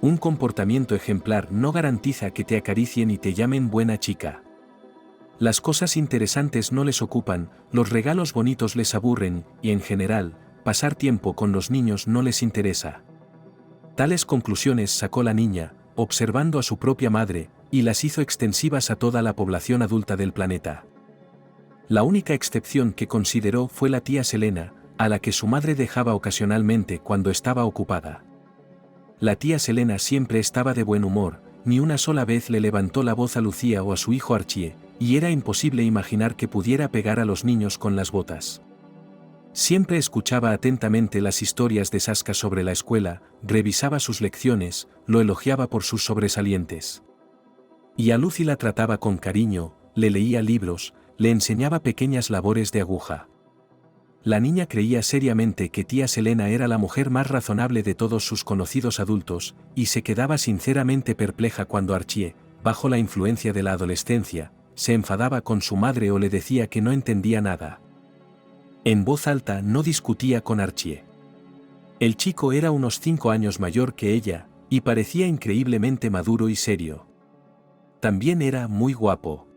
Un comportamiento ejemplar no garantiza que te acaricien y te llamen buena chica. Las cosas interesantes no les ocupan, los regalos bonitos les aburren, y en general, pasar tiempo con los niños no les interesa. Tales conclusiones sacó la niña, observando a su propia madre, y las hizo extensivas a toda la población adulta del planeta. La única excepción que consideró fue la tía Selena, a la que su madre dejaba ocasionalmente cuando estaba ocupada. La tía Selena siempre estaba de buen humor, ni una sola vez le levantó la voz a Lucía o a su hijo Archie, y era imposible imaginar que pudiera pegar a los niños con las botas. Siempre escuchaba atentamente las historias de Saska sobre la escuela, revisaba sus lecciones, lo elogiaba por sus sobresalientes. Y a Lucy la trataba con cariño, le leía libros, le enseñaba pequeñas labores de aguja. La niña creía seriamente que tía Selena era la mujer más razonable de todos sus conocidos adultos, y se quedaba sinceramente perpleja cuando Archie, bajo la influencia de la adolescencia, se enfadaba con su madre o le decía que no entendía nada. En voz alta no discutía con Archie. El chico era unos 5 años mayor que ella, y parecía increíblemente maduro y serio. También era muy guapo.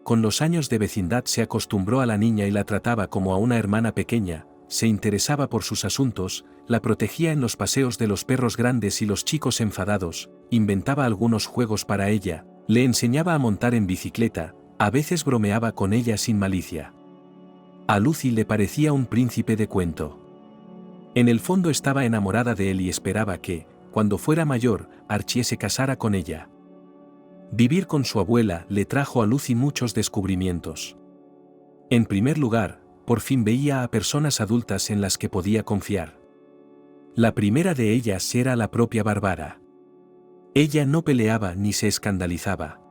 Con los años de vecindad se acostumbró a la niña y la trataba como a una hermana pequeña, se interesaba por sus asuntos, la protegía en los paseos de los perros grandes y los chicos enfadados, inventaba algunos juegos para ella, le enseñaba a montar en bicicleta, a veces bromeaba con ella sin malicia. A Lucy le parecía un príncipe de cuento. En el fondo estaba enamorada de él y esperaba que, cuando fuera mayor, Archie se casara con ella. Vivir con su abuela le trajo a Lucy muchos descubrimientos. En primer lugar, por fin veía a personas adultas en las que podía confiar. La primera de ellas era la propia Bárbara. Ella no peleaba ni se escandalizaba.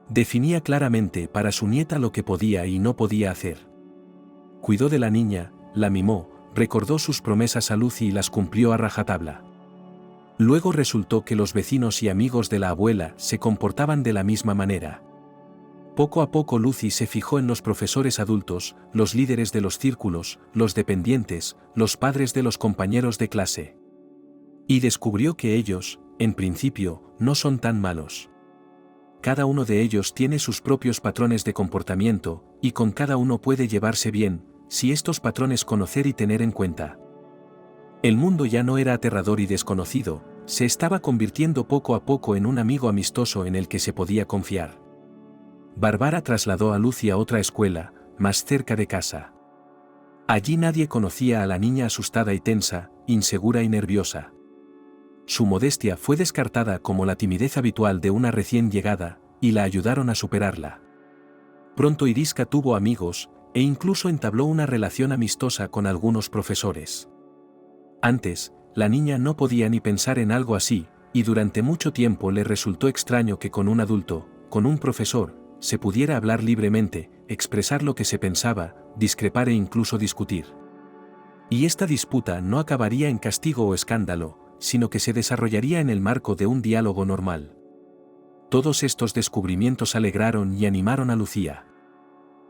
Definía claramente para su nieta lo que podía y no podía hacer. Cuidó de la niña, la mimó, recordó sus promesas a Lucy y las cumplió a rajatabla. Luego resultó que los vecinos y amigos de la abuela se comportaban de la misma manera. Poco a poco Lucy se fijó en los profesores adultos, los líderes de los círculos, los dependientes, los padres de los compañeros de clase. Y descubrió que ellos, en principio, no son tan malos. Cada uno de ellos tiene sus propios patrones de comportamiento, y con cada uno puede llevarse bien, si estos patrones conocer y tener en cuenta. El mundo ya no era aterrador y desconocido, se estaba convirtiendo poco a poco en un amigo amistoso en el que se podía confiar. Bárbara trasladó a Lucy a otra escuela, más cerca de casa. Allí nadie conocía a la niña asustada y tensa, insegura y nerviosa. Su modestia fue descartada como la timidez habitual de una recién llegada, y la ayudaron a superarla. Pronto Iriska tuvo amigos, e incluso entabló una relación amistosa con algunos profesores. Antes, la niña no podía ni pensar en algo así, y durante mucho tiempo le resultó extraño que con un adulto, con un profesor, se pudiera hablar libremente, expresar lo que se pensaba, discrepar e incluso discutir. Y esta disputa no acabaría en castigo o escándalo, sino que se desarrollaría en el marco de un diálogo normal. Todos estos descubrimientos alegraron y animaron a Lucía.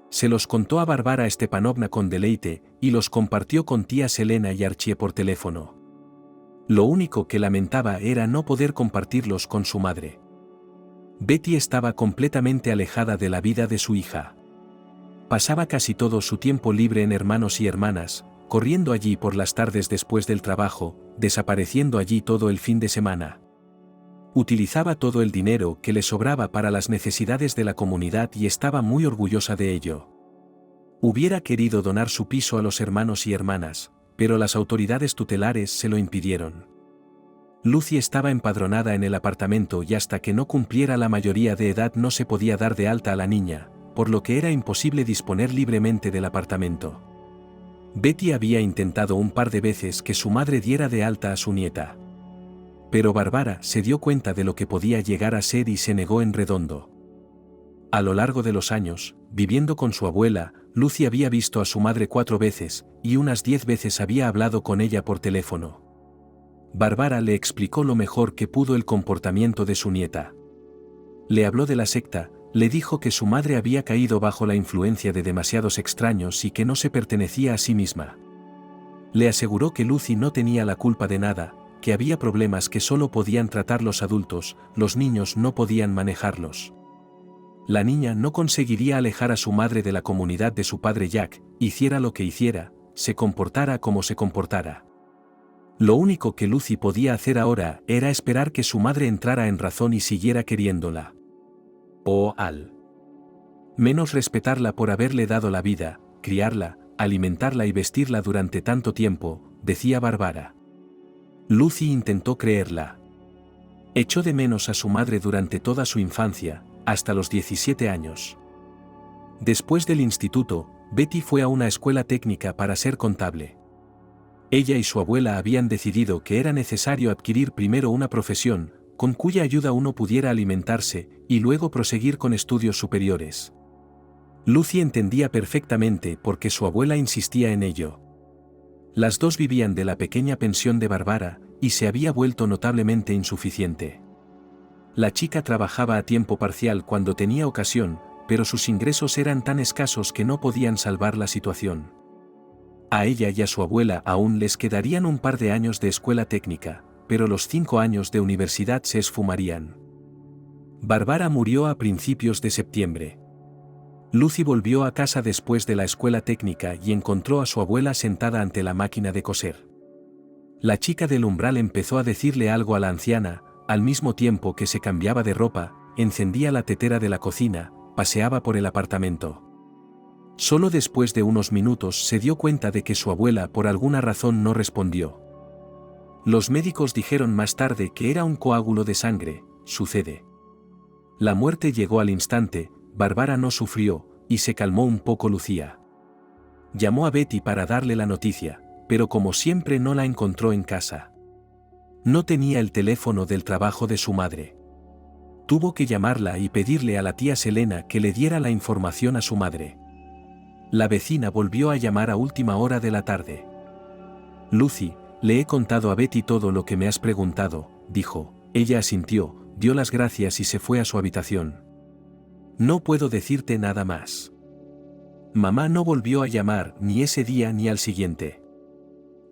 Se los contó a Bárbara Stepanovna con deleite, y los compartió con tía Selena y Archie por teléfono. Lo único que lamentaba era no poder compartirlos con su madre. Betty estaba completamente alejada de la vida de su hija. Pasaba casi todo su tiempo libre en Hermanos y Hermanas, corriendo allí por las tardes después del trabajo, desapareciendo allí todo el fin de semana. Utilizaba todo el dinero que le sobraba para las necesidades de la comunidad y estaba muy orgullosa de ello. Hubiera querido donar su piso a los hermanos y hermanas, pero las autoridades tutelares se lo impidieron. Lucy estaba empadronada en el apartamento y hasta que no cumpliera la mayoría de edad no se podía dar de alta a la niña, por lo que era imposible disponer libremente del apartamento. Betty había intentado un par de veces que su madre diera de alta a su nieta. Pero Bárbara se dio cuenta de lo que podía llegar a ser y se negó en redondo. A lo largo de los años, viviendo con su abuela, Lucy había visto a su madre 4 veces, y unas 10 veces había hablado con ella por teléfono. Bárbara le explicó lo mejor que pudo el comportamiento de su nieta. Le habló de la secta, le dijo que su madre había caído bajo la influencia de demasiados extraños y que no se pertenecía a sí misma. Le aseguró que Lucy no tenía la culpa de nada, que había problemas que solo podían tratar los adultos, los niños no podían manejarlos. La niña no conseguiría alejar a su madre de la comunidad de su padre Jack, hiciera lo que hiciera, se comportara como se comportara. Lo único que Lucy podía hacer ahora era esperar que su madre entrara en razón y siguiera queriéndola. O al menos respetarla por haberle dado la vida, criarla, alimentarla y vestirla durante tanto tiempo, decía Bárbara. Lucy intentó creerla. Echó de menos a su madre durante toda su infancia, hasta los 17 años. Después del instituto, Betty fue a una escuela técnica para ser contable. Ella y su abuela habían decidido que era necesario adquirir primero una profesión, con cuya ayuda uno pudiera alimentarse, y luego proseguir con estudios superiores. Lucy entendía perfectamente por qué su abuela insistía en ello. Las dos vivían de la pequeña pensión de Bárbara, y se había vuelto notablemente insuficiente. La chica trabajaba a tiempo parcial cuando tenía ocasión, pero sus ingresos eran tan escasos que no podían salvar la situación. A ella y a su abuela aún les quedarían un par de años de escuela técnica, pero los 5 años de universidad se esfumarían. Bárbara murió a principios de septiembre. Lucy volvió a casa después de la escuela técnica y encontró a su abuela sentada ante la máquina de coser. La chica del umbral empezó a decirle algo a la anciana, al mismo tiempo que se cambiaba de ropa, encendía la tetera de la cocina, paseaba por el apartamento. Solo después de unos minutos se dio cuenta de que su abuela por alguna razón no respondió. Los médicos dijeron más tarde que era un coágulo de sangre, sucede. La muerte llegó al instante, Bárbara no sufrió, y se calmó un poco Lucía. Llamó a Betty para darle la noticia, pero como siempre no la encontró en casa. No tenía el teléfono del trabajo de su madre. Tuvo que llamarla y pedirle a la tía Selena que le diera la información a su madre. La vecina volvió a llamar a última hora de la tarde. Lucy, le he contado a Betty todo lo que me has preguntado, dijo. Ella asintió, dio las gracias y se fue a su habitación. No puedo decirte nada más. Mamá no volvió a llamar ni ese día ni al siguiente.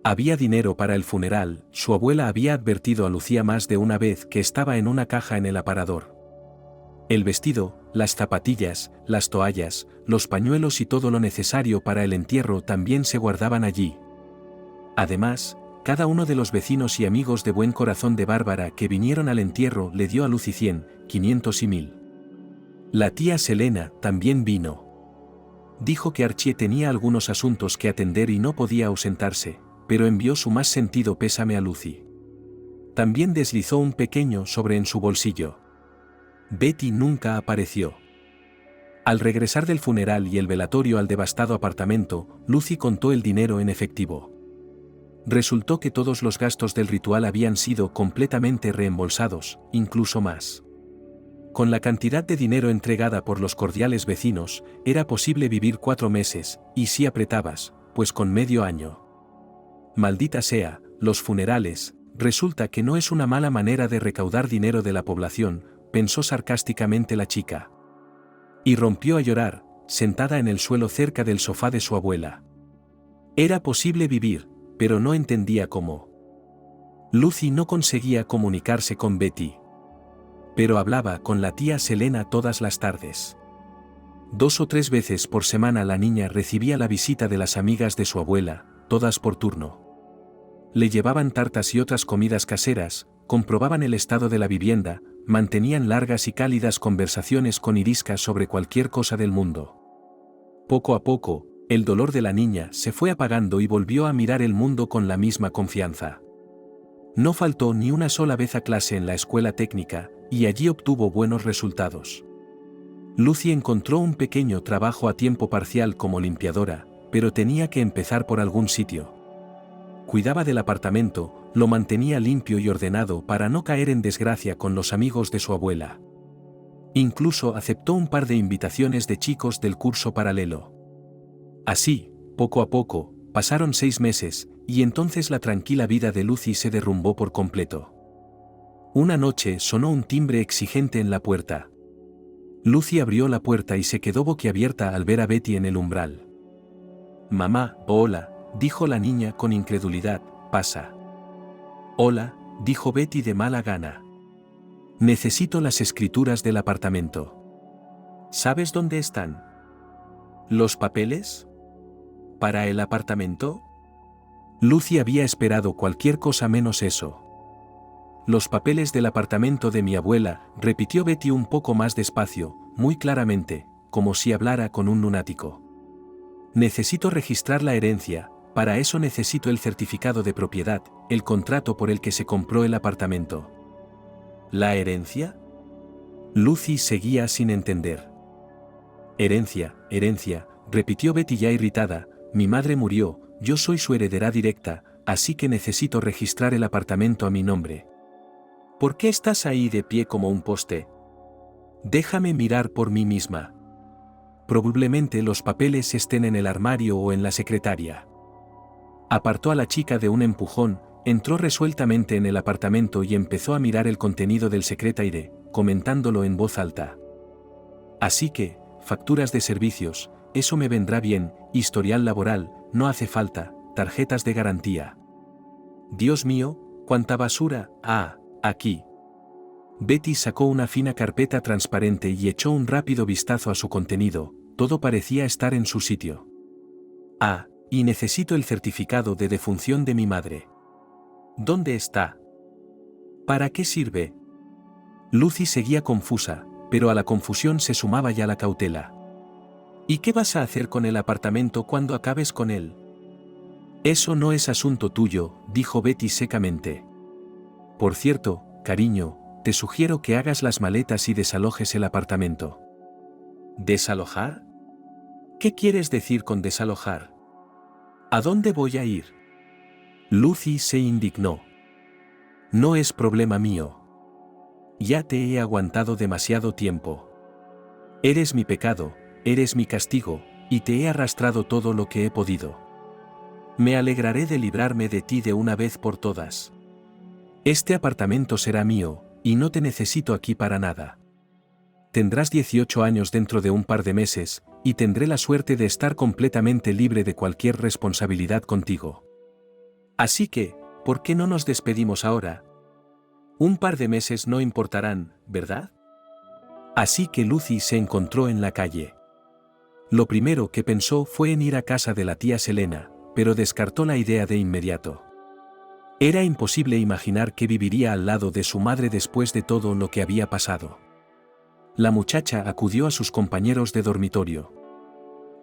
Había dinero para el funeral, su abuela había advertido a Lucía más de una vez que estaba en una caja en el aparador. El vestido, las zapatillas, las toallas, los pañuelos y todo lo necesario para el entierro también se guardaban allí. Además, cada uno de los vecinos y amigos de buen corazón de Bárbara que vinieron al entierro le dio a Lucy 100, 500 y 1000. La tía Selena también vino. Dijo que Archie tenía algunos asuntos que atender y no podía ausentarse, pero envió su más sentido pésame a Lucy. También deslizó un pequeño sobre en su bolsillo. Betty nunca apareció. Al regresar del funeral y el velatorio al devastado apartamento, Lucy contó el dinero en efectivo. Resultó que todos los gastos del ritual habían sido completamente reembolsados, incluso más. Con la cantidad de dinero entregada por los cordiales vecinos, era posible vivir 4 meses, y si apretabas, pues con medio año. Maldita sea, los funerales, resulta que no es una mala manera de recaudar dinero de la población, pensó sarcásticamente la chica. Y rompió a llorar, sentada en el suelo cerca del sofá de su abuela. Era posible vivir, pero no entendía cómo. Lucy no conseguía comunicarse con Betty. Pero hablaba con la tía Selena todas las tardes. 2 o 3 veces por semana la niña recibía la visita de las amigas de su abuela, todas por turno. Le llevaban tartas y otras comidas caseras, comprobaban el estado de la vivienda, mantenían largas y cálidas conversaciones con Iriska sobre cualquier cosa del mundo. Poco a poco, el dolor de la niña se fue apagando y volvió a mirar el mundo con la misma confianza. No faltó ni una sola vez a clase en la escuela técnica, y allí obtuvo buenos resultados. Lucy encontró un pequeño trabajo a tiempo parcial como limpiadora, pero tenía que empezar por algún sitio. Cuidaba del apartamento, lo mantenía limpio y ordenado para no caer en desgracia con los amigos de su abuela. Incluso aceptó un par de invitaciones de chicos del curso paralelo. Así, poco a poco, pasaron 6 meses, y entonces la tranquila vida de Lucy se derrumbó por completo. Una noche sonó un timbre exigente en la puerta. Lucy abrió la puerta y se quedó boquiabierta al ver a Betty en el umbral. «Mamá, hola», dijo la niña con incredulidad, «pasa». «Hola», dijo Betty de mala gana. «Necesito las escrituras del apartamento». «¿Sabes dónde están?» «¿Los papeles? ¿Para el apartamento?» Lucy había esperado cualquier cosa menos eso. «Los papeles del apartamento de mi abuela», repitió Betty un poco más despacio, muy claramente, como si hablara con un lunático. «Necesito registrar la herencia, para eso necesito el certificado de propiedad, el contrato por el que se compró el apartamento». «¿La herencia?» Lucy seguía sin entender. «Herencia, herencia», repitió Betty ya irritada, «mi madre murió, yo soy su heredera directa, así que necesito registrar el apartamento a mi nombre». «¿Por qué estás ahí de pie como un poste?» «Déjame mirar por mí misma. Probablemente los papeles estén en el armario o en la secretaria». Apartó a la chica de un empujón, entró resueltamente en el apartamento y empezó a mirar el contenido del secretaire, comentándolo en voz alta. «Así que, facturas de servicios, eso me vendrá bien, historial laboral, no hace falta, tarjetas de garantía. Dios mío, cuánta basura, aquí». Betty sacó una fina carpeta transparente y echó un rápido vistazo a su contenido, todo parecía estar en su sitio. Y necesito el certificado de defunción de mi madre. ¿Dónde está? ¿Para qué sirve? Lucy seguía confusa, pero a la confusión se sumaba ya la cautela. ¿Y qué vas a hacer con el apartamento cuando acabes con él? Eso no es asunto tuyo, dijo Betty secamente. Por cierto, cariño, te sugiero que hagas las maletas y desalojes el apartamento. ¿Desalojar? ¿Qué quieres decir con desalojar? ¿A dónde voy a ir? Lucy se indignó. No es problema mío. Ya te he aguantado demasiado tiempo. Eres mi pecado, eres mi castigo, y te he arrastrado todo lo que he podido. Me alegraré de librarme de ti de una vez por todas. Este apartamento será mío, y no te necesito aquí para nada. Tendrás 18 años dentro de un par de meses, y tendré la suerte de estar completamente libre de cualquier responsabilidad contigo. Así que, ¿por qué no nos despedimos ahora? Un par de meses no importarán, ¿verdad? Así que Lucy se encontró en la calle. Lo primero que pensó fue en ir a casa de la tía Selena, pero descartó la idea de inmediato. Era imposible imaginar que viviría al lado de su madre después de todo lo que había pasado. La muchacha acudió a sus compañeros de dormitorio.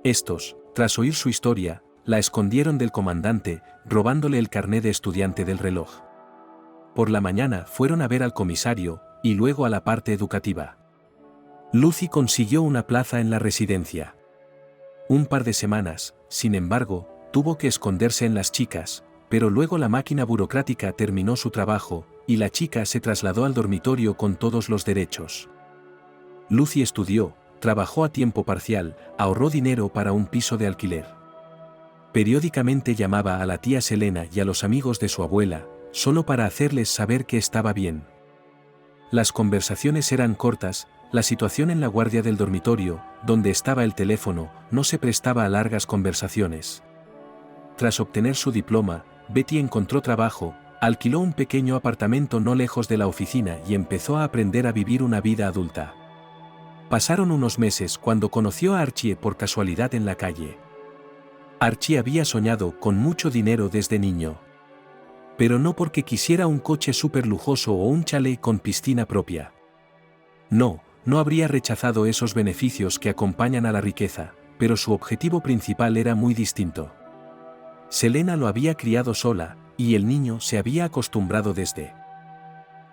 Estos, tras oír su historia, la escondieron del comandante, robándole el carné de estudiante del reloj. Por la mañana fueron a ver al comisario, y luego a la parte educativa. Lucy consiguió una plaza en la residencia. Un par de semanas, sin embargo, tuvo que esconderse en las chicas, pero luego la máquina burocrática terminó su trabajo, y la chica se trasladó al dormitorio con todos los derechos. Lucy estudió, trabajó a tiempo parcial, ahorró dinero para un piso de alquiler. Periódicamente llamaba a la tía Selena y a los amigos de su abuela, solo para hacerles saber que estaba bien. Las conversaciones eran cortas, la situación en la guardia del dormitorio, donde estaba el teléfono, no se prestaba a largas conversaciones. Tras obtener su diploma, Betty encontró trabajo, alquiló un pequeño apartamento no lejos de la oficina y empezó a aprender a vivir una vida adulta. Pasaron unos meses cuando conoció a Archie por casualidad en la calle. Archie había soñado con mucho dinero desde niño. Pero no porque quisiera un coche súper lujoso o un chalet con piscina propia. No habría rechazado esos beneficios que acompañan a la riqueza, pero su objetivo principal era muy distinto. Selena lo había criado sola, y el niño se había acostumbrado desde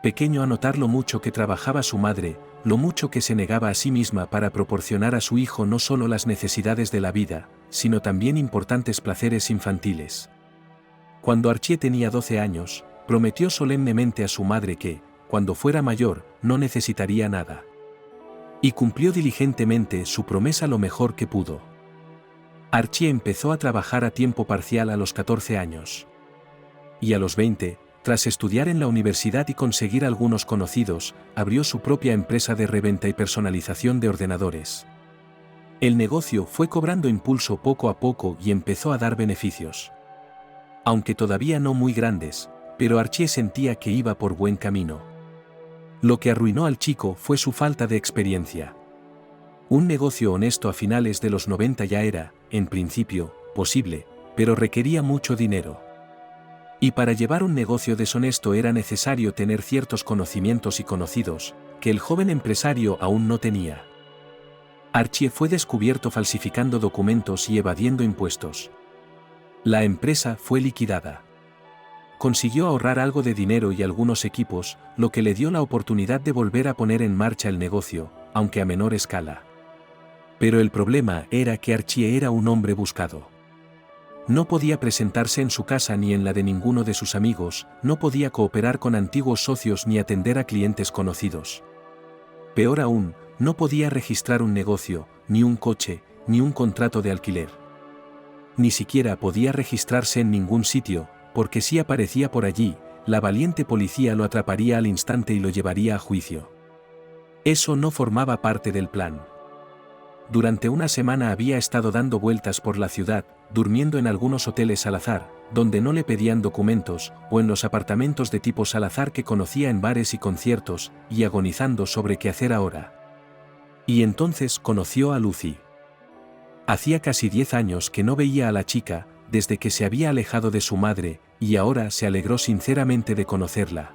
pequeño a notar lo mucho que trabajaba su madre, lo mucho que se negaba a sí misma para proporcionar a su hijo no solo las necesidades de la vida, sino también importantes placeres infantiles. Cuando Archie tenía 12 años, prometió solemnemente a su madre que, cuando fuera mayor, no necesitaría nada. Y cumplió diligentemente su promesa lo mejor que pudo. Archie empezó a trabajar a tiempo parcial a los 14 años. Y a los 20, tras estudiar en la universidad y conseguir algunos conocidos, abrió su propia empresa de reventa y personalización de ordenadores. El negocio fue cobrando impulso poco a poco y empezó a dar beneficios. Aunque todavía no muy grandes, pero Archie sentía que iba por buen camino. Lo que arruinó al chico fue su falta de experiencia. Un negocio honesto a finales de los 90 ya era, en principio, posible, pero requería mucho dinero. Y para llevar un negocio deshonesto era necesario tener ciertos conocimientos y conocidos, que el joven empresario aún no tenía. Archie fue descubierto falsificando documentos y evadiendo impuestos. La empresa fue liquidada. Consiguió ahorrar algo de dinero y algunos equipos, lo que le dio la oportunidad de volver a poner en marcha el negocio, aunque a menor escala. Pero el problema era que Archie era un hombre buscado. No podía presentarse en su casa ni en la de ninguno de sus amigos, no podía cooperar con antiguos socios ni atender a clientes conocidos. Peor aún, no podía registrar un negocio, ni un coche, ni un contrato de alquiler. Ni siquiera podía registrarse en ningún sitio, porque si aparecía por allí, la valiente policía lo atraparía al instante y lo llevaría a juicio. Eso no formaba parte del plan. Durante una semana había estado dando vueltas por la ciudad, durmiendo en algunos hoteles al azar, donde no le pedían documentos, o en los apartamentos de tipo Salazar que conocía en bares y conciertos, y agonizando sobre qué hacer ahora. Y entonces conoció a Lucy. Hacía casi 10 años que no veía a la chica, desde que se había alejado de su madre, y ahora se alegró sinceramente de conocerla.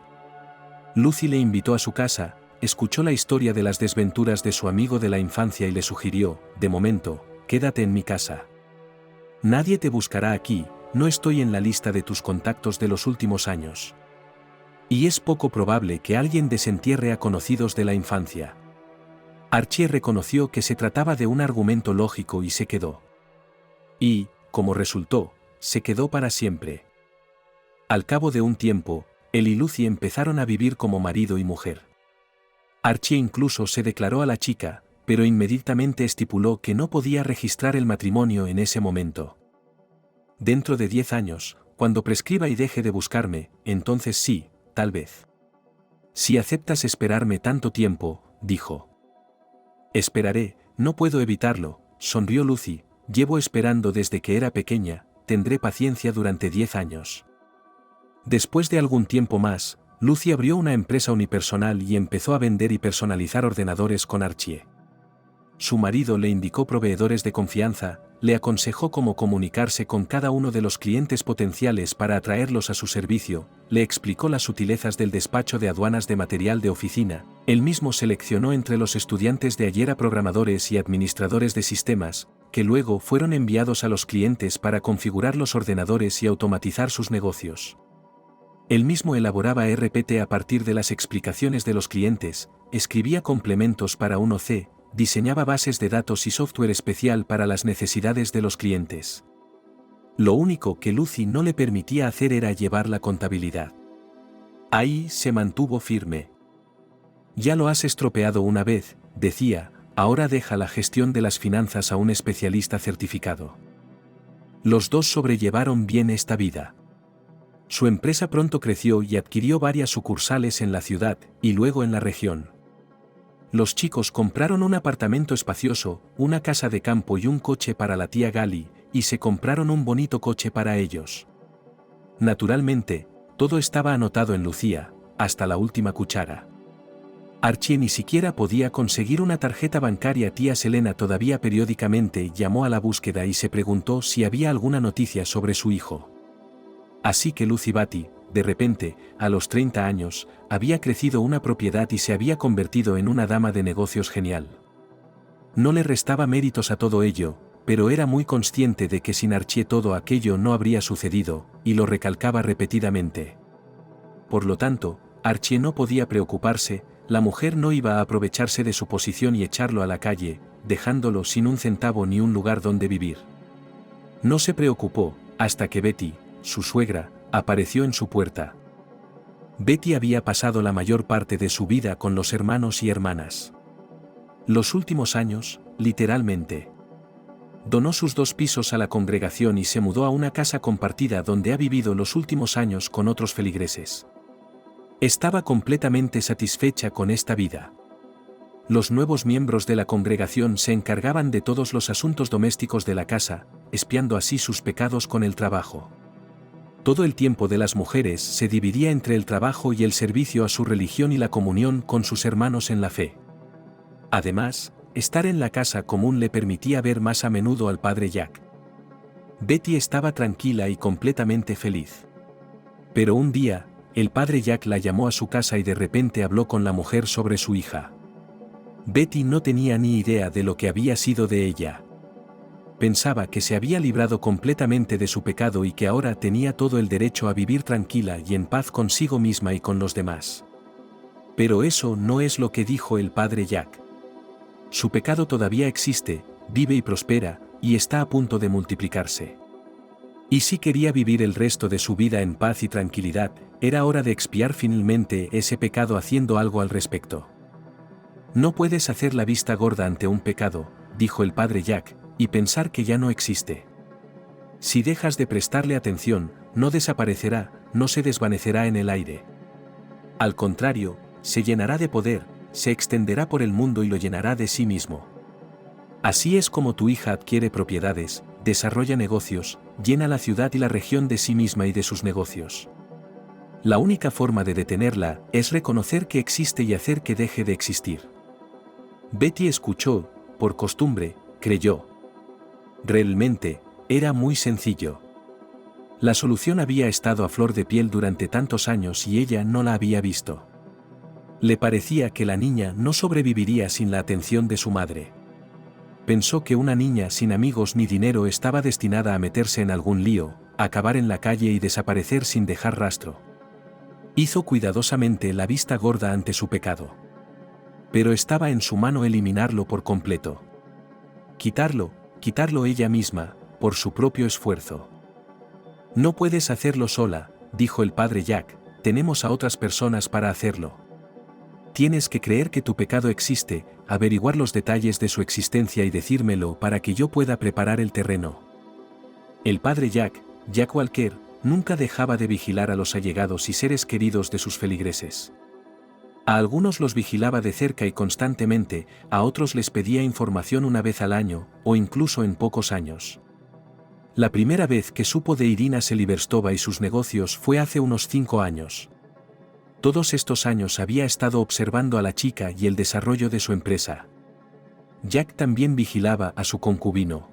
Lucy le invitó a su casa, escuchó la historia de las desventuras de su amigo de la infancia y le sugirió, de momento, quédate en mi casa. Nadie te buscará aquí, no estoy en la lista de tus contactos de los últimos años. Y es poco probable que alguien desentierre a conocidos de la infancia. Archie reconoció que se trataba de un argumento lógico y se quedó. Y, como resultó, se quedó para siempre. Al cabo de un tiempo, él y Lucy empezaron a vivir como marido y mujer. Archie incluso se declaró a la chica, pero inmediatamente estipuló que no podía registrar el matrimonio en ese momento. Dentro de 10 años, cuando prescriba y deje de buscarme, entonces sí, tal vez. Si aceptas esperarme tanto tiempo, dijo. Esperaré, no puedo evitarlo, sonrió Lucy, llevo esperando desde que era pequeña, tendré paciencia durante 10 años. Después de algún tiempo más, Lucy abrió una empresa unipersonal y empezó a vender y personalizar ordenadores con Archie. Su marido le indicó proveedores de confianza, le aconsejó cómo comunicarse con cada uno de los clientes potenciales para atraerlos a su servicio, le explicó las sutilezas del despacho de aduanas de material de oficina, él mismo seleccionó entre los estudiantes de ayer a programadores y administradores de sistemas, que luego fueron enviados a los clientes para configurar los ordenadores y automatizar sus negocios. Él mismo elaboraba RPT a partir de las explicaciones de los clientes, escribía complementos para un OC, diseñaba bases de datos y software especial para las necesidades de los clientes. Lo único que Lucy no le permitía hacer era llevar la contabilidad. Ahí se mantuvo firme. Ya lo has estropeado una vez, decía, ahora deja la gestión de las finanzas a un especialista certificado. Los dos sobrellevaron bien esta vida. Su empresa pronto creció y adquirió varias sucursales en la ciudad, y luego en la región. Los chicos compraron un apartamento espacioso, una casa de campo y un coche para la tía Gali, y se compraron un bonito coche para ellos. Naturalmente, todo estaba anotado en Lucía, hasta la última cuchara. Archie ni siquiera podía conseguir una tarjeta bancaria. Tía Selena todavía periódicamente llamó a la búsqueda y se preguntó si había alguna noticia sobre su hijo. Así que Lucy Batty, de repente, a los 30 años, había crecido una propiedad y se había convertido en una dama de negocios genial. No le restaba méritos a todo ello, pero era muy consciente de que sin Archie todo aquello no habría sucedido, y lo recalcaba repetidamente. Por lo tanto, Archie no podía preocuparse, la mujer no iba a aprovecharse de su posición y echarlo a la calle, dejándolo sin un centavo ni un lugar donde vivir. No se preocupó, hasta que Betty, su suegra, apareció en su puerta. Betty había pasado la mayor parte de su vida con los hermanos y hermanas. Los últimos años, literalmente. Donó sus 2 pisos a la congregación y se mudó a una casa compartida donde ha vivido los últimos años con otros feligreses. Estaba completamente satisfecha con esta vida. Los nuevos miembros de la congregación se encargaban de todos los asuntos domésticos de la casa, expiando así sus pecados con el trabajo. Todo el tiempo de las mujeres se dividía entre el trabajo y el servicio a su religión y la comunión con sus hermanos en la fe. Además, estar en la casa común le permitía ver más a menudo al padre Jack. Betty estaba tranquila y completamente feliz. Pero un día, el padre Jack la llamó a su casa y de repente habló con la mujer sobre su hija. Betty no tenía ni idea de lo que había sido de ella. Pensaba que se había librado completamente de su pecado y que ahora tenía todo el derecho a vivir tranquila y en paz consigo misma y con los demás. Pero eso no es lo que dijo el padre Jack. Su pecado todavía existe, vive y prospera, y está a punto de multiplicarse. Y si quería vivir el resto de su vida en paz y tranquilidad, era hora de expiar finalmente ese pecado haciendo algo al respecto. No puedes hacer la vista gorda ante un pecado, dijo el padre Jack, y pensar que ya no existe. Si dejas de prestarle atención, no desaparecerá, no se desvanecerá en el aire. Al contrario, se llenará de poder, se extenderá por el mundo y lo llenará de sí mismo. Así es como tu hija adquiere propiedades, desarrolla negocios, llena la ciudad y la región de sí misma y de sus negocios. La única forma de detenerla es reconocer que existe y hacer que deje de existir. Betty escuchó, por costumbre, creyó. Realmente, era muy sencillo. La solución había estado a flor de piel durante tantos años y ella no la había visto. Le parecía que la niña no sobreviviría sin la atención de su madre. Pensó que una niña sin amigos ni dinero estaba destinada a meterse en algún lío, a acabar en la calle y desaparecer sin dejar rastro. Hizo cuidadosamente la vista gorda ante su pecado. Pero estaba en su mano eliminarlo por completo. Quitarlo ella misma, por su propio esfuerzo. No puedes hacerlo sola, dijo el padre Jack, tenemos a otras personas para hacerlo. Tienes que creer que tu pecado existe, averiguar los detalles de su existencia y decírmelo para que yo pueda preparar el terreno. El padre Jack Walker, nunca dejaba de vigilar a los allegados y seres queridos de sus feligreses. A algunos los vigilaba de cerca y constantemente, a otros les pedía información una vez al año, o incluso en pocos años. La primera vez que supo de Irina Seliverstova y sus negocios fue hace unos 5 años. Todos estos años había estado observando a la chica y el desarrollo de su empresa. Jack también vigilaba a su concubino.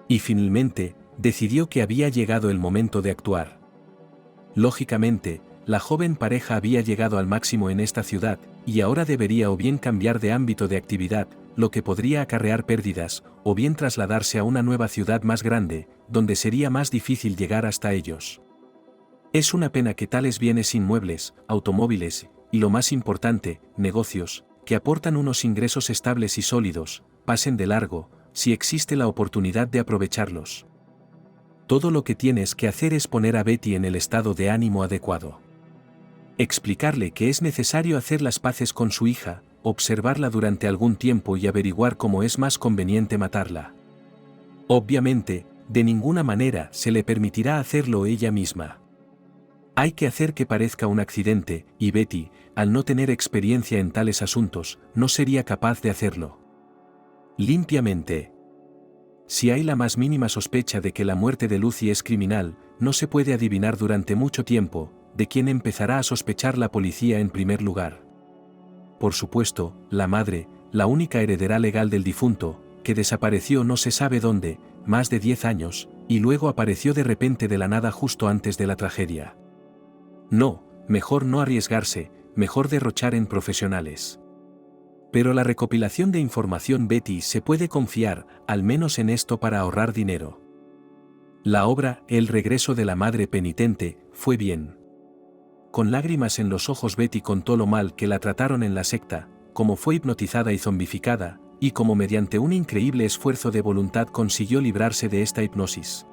Y finalmente, decidió que había llegado el momento de actuar. Lógicamente, la joven pareja había llegado al máximo en esta ciudad, y ahora debería o bien cambiar de ámbito de actividad, lo que podría acarrear pérdidas, o bien trasladarse a una nueva ciudad más grande, donde sería más difícil llegar hasta ellos. Es una pena que tales bienes inmuebles, automóviles, y lo más importante, negocios, que aportan unos ingresos estables y sólidos, pasen de largo, si existe la oportunidad de aprovecharlos. Todo lo que tienes que hacer es poner a Betty en el estado de ánimo adecuado. Explicarle que es necesario hacer las paces con su hija, observarla durante algún tiempo y averiguar cómo es más conveniente matarla. Obviamente, de ninguna manera se le permitirá hacerlo ella misma. Hay que hacer que parezca un accidente, y Betty, al no tener experiencia en tales asuntos, no sería capaz de hacerlo. Limpiamente. Si hay la más mínima sospecha de que la muerte de Lucy es criminal, no se puede adivinar durante mucho tiempo, de quién empezará a sospechar la policía en primer lugar. Por supuesto, la madre, la única heredera legal del difunto, que desapareció no se sabe dónde, más de 10 años, y luego apareció de repente de la nada justo antes de la tragedia. No, mejor no arriesgarse, mejor derrochar en profesionales. Pero la recopilación de información Betty se puede confiar, al menos en esto para ahorrar dinero. La obra, El regreso de la madre penitente, fue bien. Con lágrimas en los ojos Betty contó lo mal que la trataron en la secta, cómo fue hipnotizada y zombificada, y como mediante un increíble esfuerzo de voluntad consiguió librarse de esta hipnosis.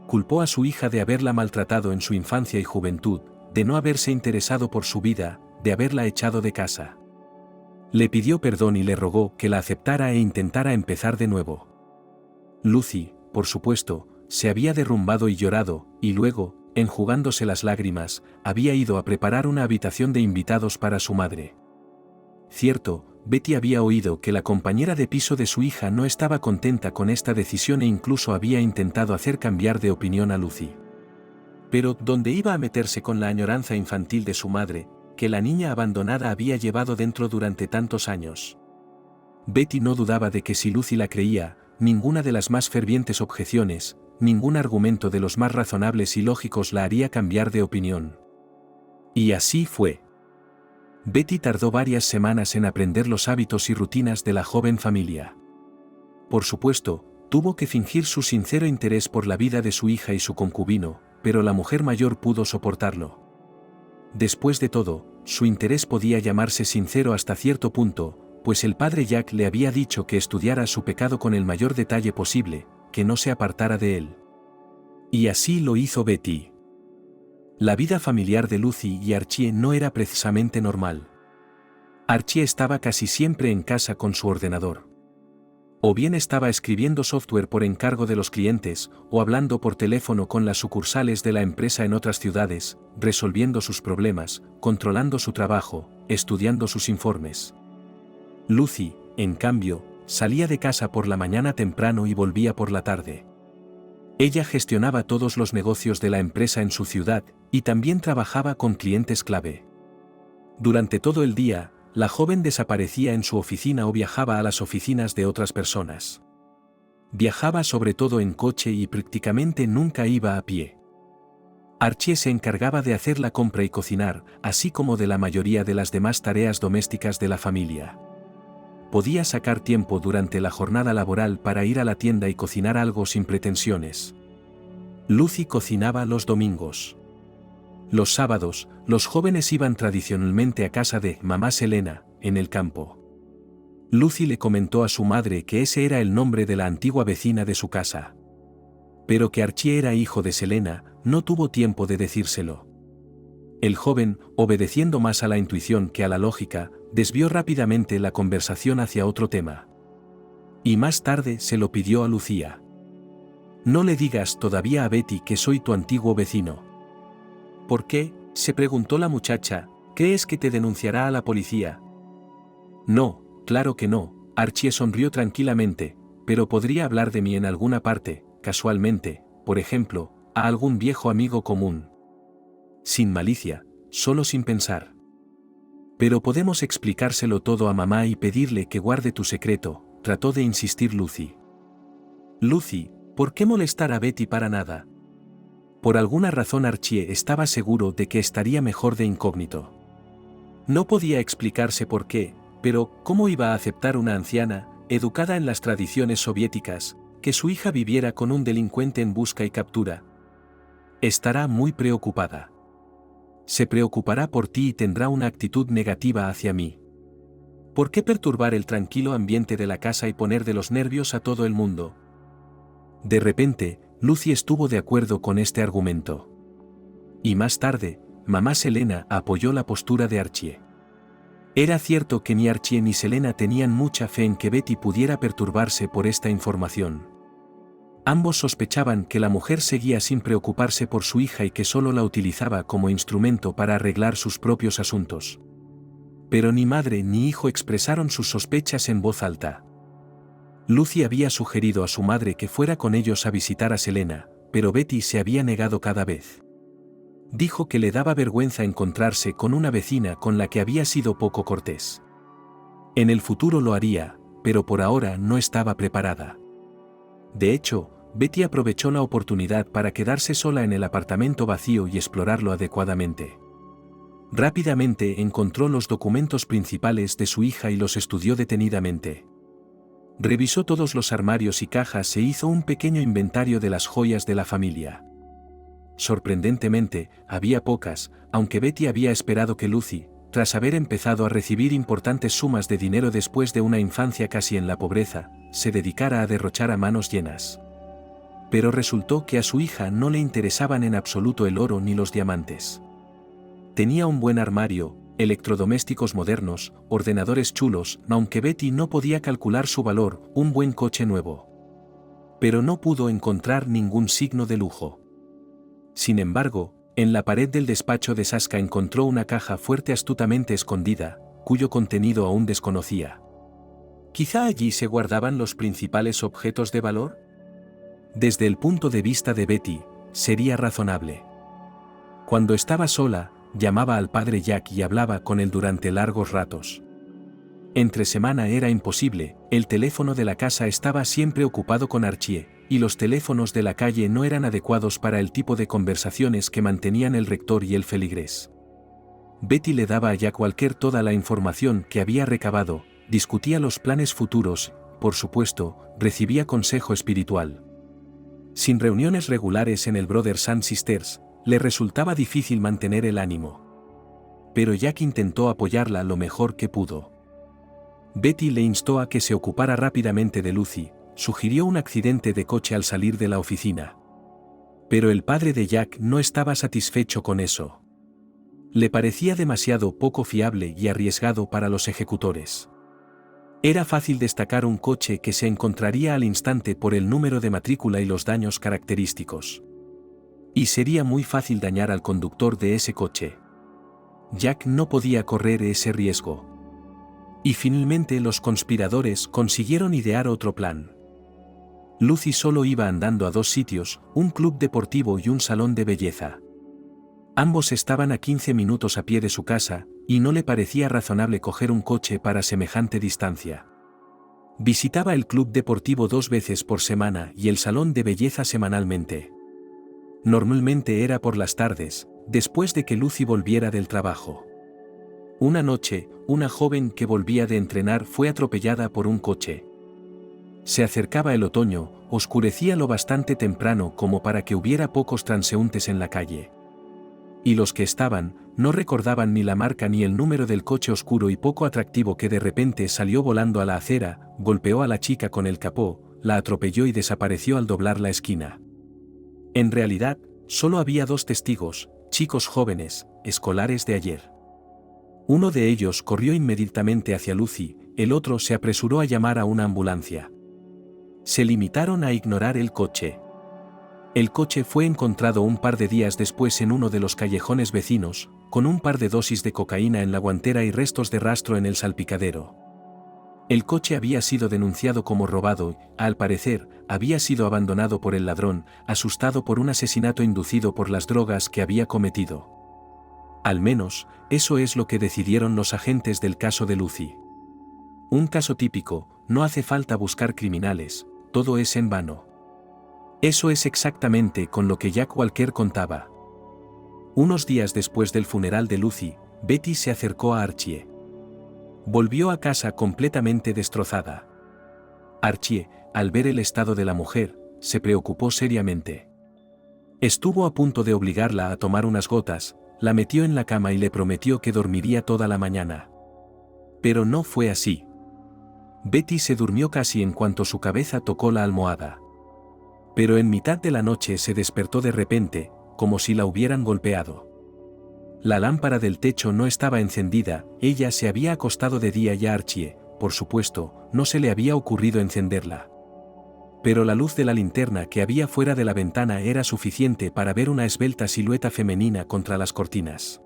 Culpó a su hija de haberla maltratado en su infancia y juventud, de no haberse interesado por su vida, de haberla echado de casa. Le pidió perdón y le rogó que la aceptara e intentara empezar de nuevo. Lucy, por supuesto, se había derrumbado y llorado, y luego, enjugándose las lágrimas, había ido a preparar una habitación de invitados para su madre. Cierto, Betty había oído que la compañera de piso de su hija no estaba contenta con esta decisión e incluso había intentado hacer cambiar de opinión a Lucy. Pero, ¿dónde iba a meterse con la añoranza infantil de su madre, que la niña abandonada había llevado dentro durante tantos años? Betty no dudaba de que si Lucy la creía, ninguna de las más fervientes objeciones, ningún argumento de los más razonables y lógicos la haría cambiar de opinión. Y así fue. Betty tardó varias semanas en aprender los hábitos y rutinas de la joven familia. Por supuesto, tuvo que fingir su sincero interés por la vida de su hija y su concubino, pero la mujer mayor pudo soportarlo. Después de todo, su interés podía llamarse sincero hasta cierto punto, pues el padre Jack le había dicho que estudiara su pecado con el mayor detalle posible, que no se apartara de él. Y así lo hizo Betty. La vida familiar de Lucy y Archie no era precisamente normal. Archie estaba casi siempre en casa con su ordenador. O bien estaba escribiendo software por encargo de los clientes, o hablando por teléfono con las sucursales de la empresa en otras ciudades, resolviendo sus problemas, controlando su trabajo, estudiando sus informes. Lucy, en cambio, salía de casa por la mañana temprano y volvía por la tarde. Ella gestionaba todos los negocios de la empresa en su ciudad, y también trabajaba con clientes clave. Durante todo el día, la joven desaparecía en su oficina o viajaba a las oficinas de otras personas. Viajaba sobre todo en coche y prácticamente nunca iba a pie. Archie se encargaba de hacer la compra y cocinar, así como de la mayoría de las demás tareas domésticas de la familia. Podía sacar tiempo durante la jornada laboral para ir a la tienda y cocinar algo sin pretensiones. Lucy cocinaba los domingos. Los sábados, los jóvenes iban tradicionalmente a casa de mamá Selena, en el campo. Lucy le comentó a su madre que ese era el nombre de la antigua vecina de su casa. Pero que Archie era hijo de Selena, no tuvo tiempo de decírselo. El joven, obedeciendo más a la intuición que a la lógica, desvió rápidamente la conversación hacia otro tema. Y más tarde se lo pidió a Lucía. «No le digas todavía a Betty que soy tu antiguo vecino». «¿Por qué?», se preguntó la muchacha, «¿crees que te denunciará a la policía?». «No, claro que no», Archie sonrió tranquilamente, «pero podría hablar de mí en alguna parte, casualmente, por ejemplo, a algún viejo amigo común». Sin malicia, solo sin pensar. «Pero podemos explicárselo todo a mamá y pedirle que guarde tu secreto», trató de insistir Lucy. «Lucy, ¿por qué molestar a Betty para nada?». Por alguna razón Archie estaba seguro de que estaría mejor de incógnito. No podía explicarse por qué, pero ¿cómo iba a aceptar una anciana, educada en las tradiciones soviéticas, que su hija viviera con un delincuente en busca y captura? «Estará muy preocupada. Se preocupará por ti y tendrá una actitud negativa hacia mí. ¿Por qué perturbar el tranquilo ambiente de la casa y poner de los nervios a todo el mundo?». De repente, Lucy estuvo de acuerdo con este argumento. Y más tarde, mamá Selena apoyó la postura de Archie. Era cierto que ni Archie ni Selena tenían mucha fe en que Betty pudiera perturbarse por esta información. Ambos sospechaban que la mujer seguía sin preocuparse por su hija y que solo la utilizaba como instrumento para arreglar sus propios asuntos. Pero ni madre ni hijo expresaron sus sospechas en voz alta. Lucy había sugerido a su madre que fuera con ellos a visitar a Selena, pero Betty se había negado cada vez. Dijo que le daba vergüenza encontrarse con una vecina con la que había sido poco cortés. En el futuro lo haría, pero por ahora no estaba preparada. De hecho, Betty aprovechó la oportunidad para quedarse sola en el apartamento vacío y explorarlo adecuadamente. Rápidamente encontró los documentos principales de su hija y los estudió detenidamente. Revisó todos los armarios y cajas e hizo un pequeño inventario de las joyas de la familia. Sorprendentemente, había pocas, aunque Betty había esperado que Lucy, tras haber empezado a recibir importantes sumas de dinero después de una infancia casi en la pobreza, se dedicara a derrochar a manos llenas. Pero resultó que a su hija no le interesaban en absoluto el oro ni los diamantes. Tenía un buen armario, electrodomésticos modernos, ordenadores chulos, aunque Betty no podía calcular su valor, un buen coche nuevo. Pero no pudo encontrar ningún signo de lujo. Sin embargo, en la pared del despacho de Saskia encontró una caja fuerte astutamente escondida, cuyo contenido aún desconocía. ¿Quizá allí se guardaban los principales objetos de valor? Desde el punto de vista de Betty, sería razonable. Cuando estaba sola, llamaba al padre Jack y hablaba con él durante largos ratos. Entre semana era imposible, el teléfono de la casa estaba siempre ocupado con Archie, y los teléfonos de la calle no eran adecuados para el tipo de conversaciones que mantenían el rector y el feligrés. Betty le daba a Jack Walker toda la información que había recabado, discutía los planes futuros, por supuesto, recibía consejo espiritual. Sin reuniones regulares en el Brothers and Sisters, le resultaba difícil mantener el ánimo. Pero Jack intentó apoyarla lo mejor que pudo. Betty le instó a que se ocupara rápidamente de Lucy, sugirió un accidente de coche al salir de la oficina. Pero el padre de Jack no estaba satisfecho con eso. Le parecía demasiado poco fiable y arriesgado para los ejecutores. Era fácil destacar un coche que se encontraría al instante por el número de matrícula y los daños característicos. Y sería muy fácil dañar al conductor de ese coche. Jack no podía correr ese riesgo. Y finalmente los conspiradores consiguieron idear otro plan. Lucy solo iba andando a dos sitios, un club deportivo y un salón de belleza. Ambos estaban a 15 minutos a pie de su casa, y no le parecía razonable coger un coche para semejante distancia. Visitaba el club deportivo 2 veces por semana y el salón de belleza semanalmente. Normalmente era por las tardes, después de que Lucy volviera del trabajo. Una noche, una joven que volvía de entrenar fue atropellada por un coche. Se acercaba el otoño, oscurecía lo bastante temprano como para que hubiera pocos transeúntes en la calle. Y los que estaban, no recordaban ni la marca ni el número del coche oscuro y poco atractivo que de repente salió volando a la acera, golpeó a la chica con el capó, la atropelló y desapareció al doblar la esquina. En realidad, solo había 2 testigos, chicos jóvenes, escolares de ayer. Uno de ellos corrió inmediatamente hacia Lucy, el otro se apresuró a llamar a una ambulancia. Se limitaron a ignorar el coche. El coche fue encontrado un par de días después en uno de los callejones vecinos, con un par de dosis de cocaína en la guantera y restos de rastro en el salpicadero. El coche había sido denunciado como robado y, al parecer, había sido abandonado por el ladrón, asustado por un asesinato inducido por las drogas que había cometido. Al menos, eso es lo que decidieron los agentes del caso de Lucy. Un caso típico, no hace falta buscar criminales, todo es en vano. Eso es exactamente con lo que Jack Walker contaba. Unos días después del funeral de Lucy, Betty se acercó a Archie. Volvió a casa completamente destrozada. Archie, al ver el estado de la mujer, se preocupó seriamente. Estuvo a punto de obligarla a tomar unas gotas, la metió en la cama y le prometió que dormiría toda la mañana. Pero no fue así. Betty se durmió casi en cuanto su cabeza tocó la almohada. Pero en mitad de la noche se despertó de repente, como si la hubieran golpeado. La lámpara del techo no estaba encendida, ella se había acostado de día y a Archie, por supuesto, no se le había ocurrido encenderla. Pero la luz de la linterna que había fuera de la ventana era suficiente para ver una esbelta silueta femenina contra las cortinas.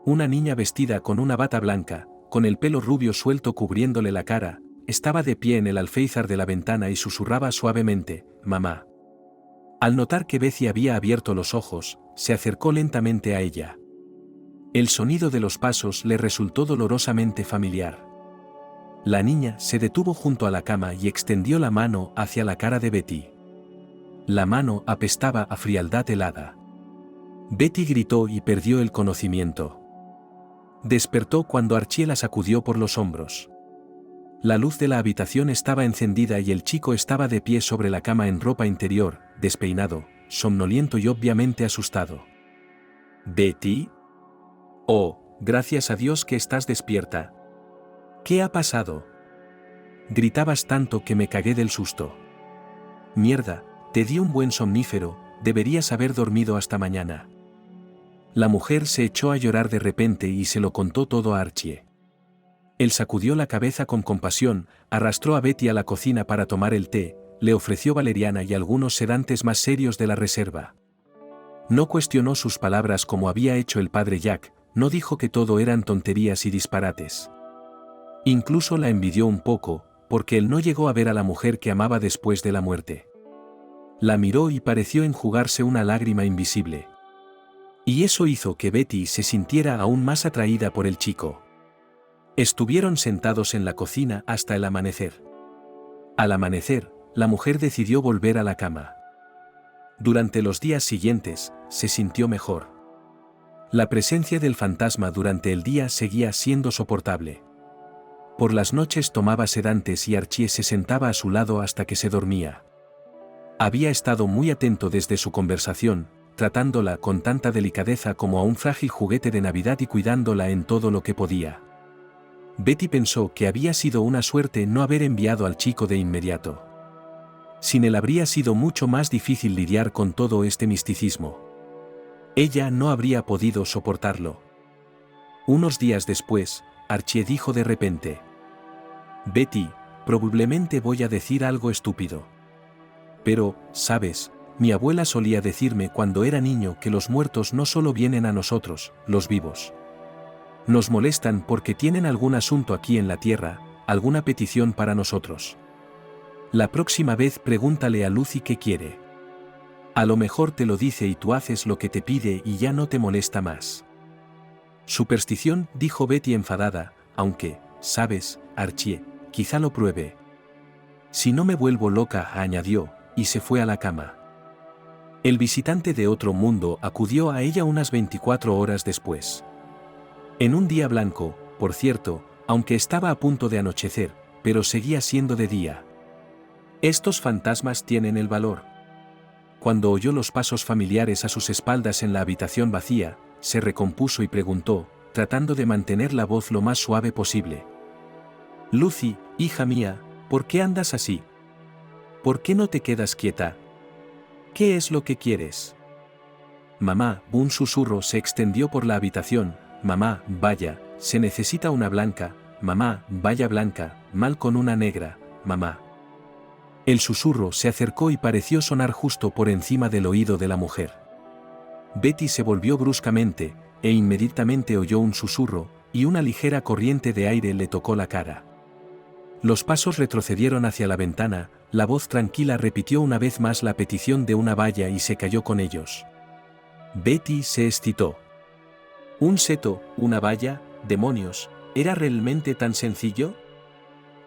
Una niña vestida con una bata blanca, con el pelo rubio suelto cubriéndole la cara, estaba de pie en el alféizar de la ventana y susurraba suavemente, «Mamá». Al notar que Betty había abierto los ojos, se acercó lentamente a ella. El sonido de los pasos le resultó dolorosamente familiar. La niña se detuvo junto a la cama y extendió la mano hacia la cara de Betty. La mano apestaba a frialdad helada. Betty gritó y perdió el conocimiento. Despertó cuando Archie la sacudió por los hombros. La luz de la habitación estaba encendida y el chico estaba de pie sobre la cama en ropa interior, despeinado, somnoliento y obviamente asustado. «¿Betty? Oh, Gracias a Dios que estás despierta. ¿Qué ha pasado? Gritabas tanto que me cagué del susto. Mierda, te di un buen somnífero, deberías haber dormido hasta mañana. La mujer se echó a llorar de repente y se lo contó todo a Archie. Él sacudió la cabeza con compasión, arrastró a Betty a la cocina para tomar el té, le ofreció valeriana y algunos sedantes más serios de la reserva. No cuestionó sus palabras como había hecho el padre Jack, no dijo que todo eran tonterías y disparates. Incluso la envidió un poco, porque él no llegó a ver a la mujer que amaba después de la muerte. La miró y pareció enjugarse una lágrima invisible. Y eso hizo que Betty se sintiera aún más atraída por el chico. Estuvieron sentados en la cocina hasta el amanecer. Al amanecer, la mujer decidió volver a la cama. Durante los días siguientes, se sintió mejor. La presencia del fantasma durante el día seguía siendo soportable. Por las noches tomaba sedantes y Archie se sentaba a su lado hasta que se dormía. Había estado muy atento desde su conversación, tratándola con tanta delicadeza como a un frágil juguete de Navidad y cuidándola en todo lo que podía. Betty pensó que había sido una suerte no haber enviado al chico de inmediato. Sin él habría sido mucho más difícil lidiar con todo este misticismo. Ella no habría podido soportarlo. Unos días después, Archie dijo de repente: Betty, probablemente voy a decir algo estúpido. Pero, ¿sabes? Mi abuela solía decirme cuando era niño que los muertos no solo vienen a nosotros, los vivos. Nos molestan porque tienen algún asunto aquí en la tierra, alguna petición para nosotros. La próxima vez pregúntale a Lucy qué quiere. A lo mejor te lo dice y tú haces lo que te pide y ya no te molesta más. Superstición, dijo Betty enfadada, aunque, sabes, Archie, quizá lo pruebe. Si no me vuelvo loca, añadió, y se fue a la cama. El visitante de otro mundo acudió a ella unas 24 horas después. En un día blanco, por cierto, aunque estaba a punto de anochecer, pero seguía siendo de día. Estos fantasmas tienen el valor. Cuando oyó los pasos familiares a sus espaldas en la habitación vacía, se recompuso y preguntó, tratando de mantener la voz lo más suave posible: Lucy, hija mía, ¿por qué andas así? ¿Por qué no te quedas quieta? ¿Qué es lo que quieres? Mamá, un susurro se extendió por la habitación. Mamá, vaya, se necesita una blanca, mamá, vaya blanca, mal con una negra, mamá. El susurro se acercó y pareció sonar justo por encima del oído de la mujer. Betty se volvió bruscamente, e inmediatamente oyó un susurro, y una ligera corriente de aire le tocó la cara. Los pasos retrocedieron hacia la ventana, la voz tranquila repitió una vez más la petición de una valla y se cayó con ellos. Betty se excitó. ¿Un seto, una valla, demonios, era realmente tan sencillo?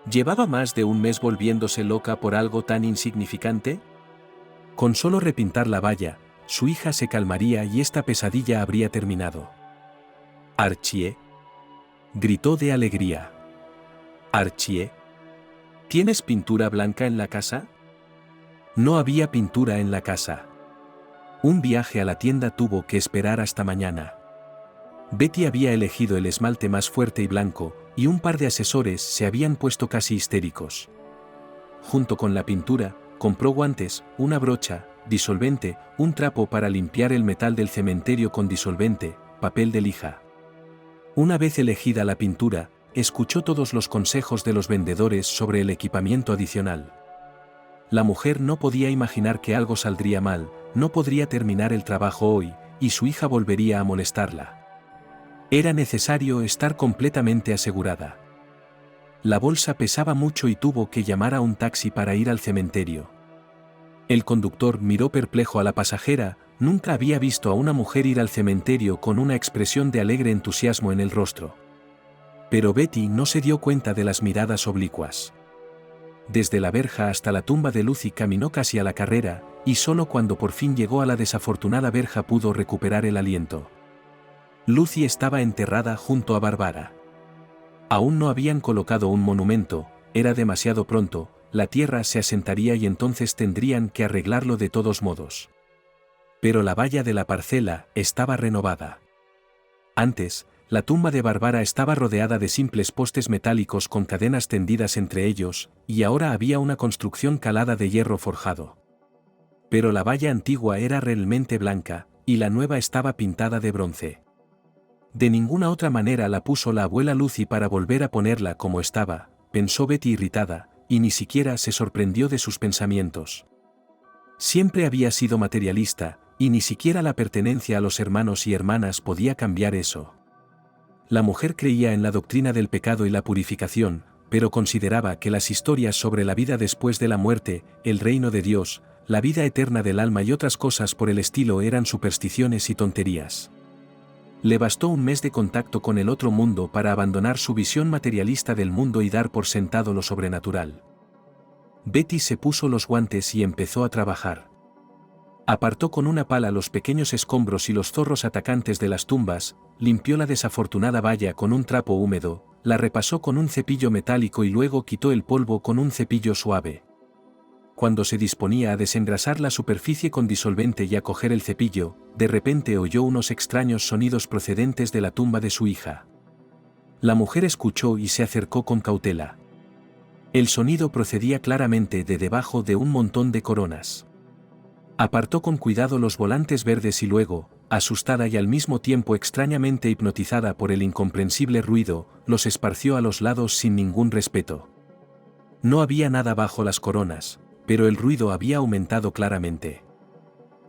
¿Llevaba más de un mes volviéndose loca por algo tan insignificante? Con solo repintar la valla, su hija se calmaría y esta pesadilla habría terminado. «Archie», gritó de alegría. «Archie, ¿tienes pintura blanca en la casa?» No había pintura en la casa. Un viaje a la tienda tuvo que esperar hasta mañana. Betty había elegido el esmalte más fuerte y blanco, y un par de asesores se habían puesto casi histéricos. Junto con la pintura, compró guantes, una brocha, disolvente, un trapo para limpiar el metal del cementerio con disolvente, papel de lija. Una vez elegida la pintura, escuchó todos los consejos de los vendedores sobre el equipamiento adicional. La mujer no podía imaginar que algo saldría mal, no podría terminar el trabajo hoy, y su hija volvería a molestarla. Era necesario estar completamente asegurada. La bolsa pesaba mucho y tuvo que llamar a un taxi para ir al cementerio. El conductor miró perplejo a la pasajera, nunca había visto a una mujer ir al cementerio con una expresión de alegre entusiasmo en el rostro. Pero Betty no se dio cuenta de las miradas oblicuas. Desde la verja hasta la tumba de Lucy caminó casi a la carrera, y solo cuando por fin llegó a la desafortunada verja pudo recuperar el aliento. Lucy estaba enterrada junto a Bárbara. Aún no habían colocado un monumento, era demasiado pronto, la tierra se asentaría y entonces tendrían que arreglarlo de todos modos. Pero la valla de la parcela estaba renovada. Antes, La tumba de Bárbara estaba rodeada de simples postes metálicos con cadenas tendidas entre ellos, y ahora había una construcción calada de hierro forjado. Pero la valla antigua era realmente blanca, y la nueva estaba pintada de bronce. De ninguna otra manera la puso la abuela Lucy para volver a ponerla como estaba, pensó Betty irritada, y ni siquiera se sorprendió de sus pensamientos. Siempre había sido materialista, y ni siquiera la pertenencia a los hermanos y hermanas podía cambiar eso. La mujer creía en la doctrina del pecado y la purificación, pero consideraba que las historias sobre la vida después de la muerte, el reino de Dios, la vida eterna del alma y otras cosas por el estilo eran supersticiones y tonterías. Le bastó un mes de contacto con el otro mundo para abandonar su visión materialista del mundo y dar por sentado lo sobrenatural. Betty se puso los guantes y empezó a trabajar. Apartó con una pala los pequeños escombros y los zorros atacantes de las tumbas, limpió la desafortunada valla con un trapo húmedo, la repasó con un cepillo metálico y luego quitó el polvo con un cepillo suave. Cuando se disponía a desengrasar la superficie con disolvente y a coger el cepillo, de repente oyó unos extraños sonidos procedentes de la tumba de su hija. La mujer escuchó y se acercó con cautela. El sonido procedía claramente de debajo de un montón de coronas. Apartó con cuidado los volantes verdes y luego, asustada y al mismo tiempo extrañamente hipnotizada por el incomprensible ruido, los esparció a los lados sin ningún respeto. No había nada bajo las coronas, pero el ruido había aumentado claramente.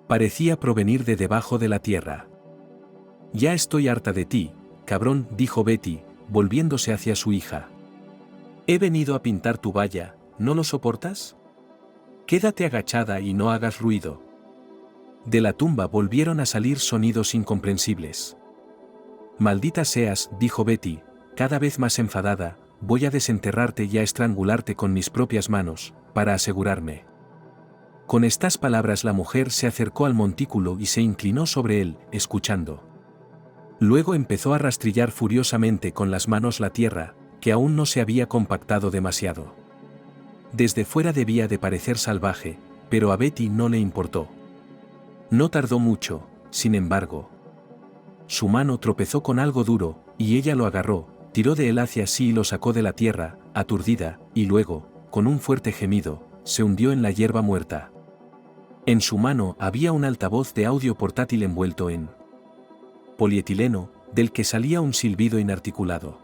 Parecía provenir de debajo de la tierra. «Ya estoy harta de ti, cabrón», dijo Betty, volviéndose hacia su hija. «He venido a pintar tu valla, ¿no lo soportas? Quédate agachada y no hagas ruido». De la tumba volvieron a salir sonidos incomprensibles. «Maldita seas», dijo Betty, cada vez más enfadada, «voy a desenterrarte y a estrangularte con mis propias manos, para asegurarme». Con estas palabras la mujer se acercó al montículo y se inclinó sobre él, escuchando. Luego empezó a rastrillar furiosamente con las manos la tierra, que aún no se había compactado demasiado. Desde fuera debía de parecer salvaje, pero a Betty no le importó. No tardó mucho, sin embargo. Su mano tropezó con algo duro, y ella lo agarró, tiró de él hacia sí y lo sacó de la tierra, aturdida, y luego, con un fuerte gemido, se hundió en la hierba muerta. En su mano había un altavoz de audio portátil envuelto en polietileno, del que salía un silbido inarticulado.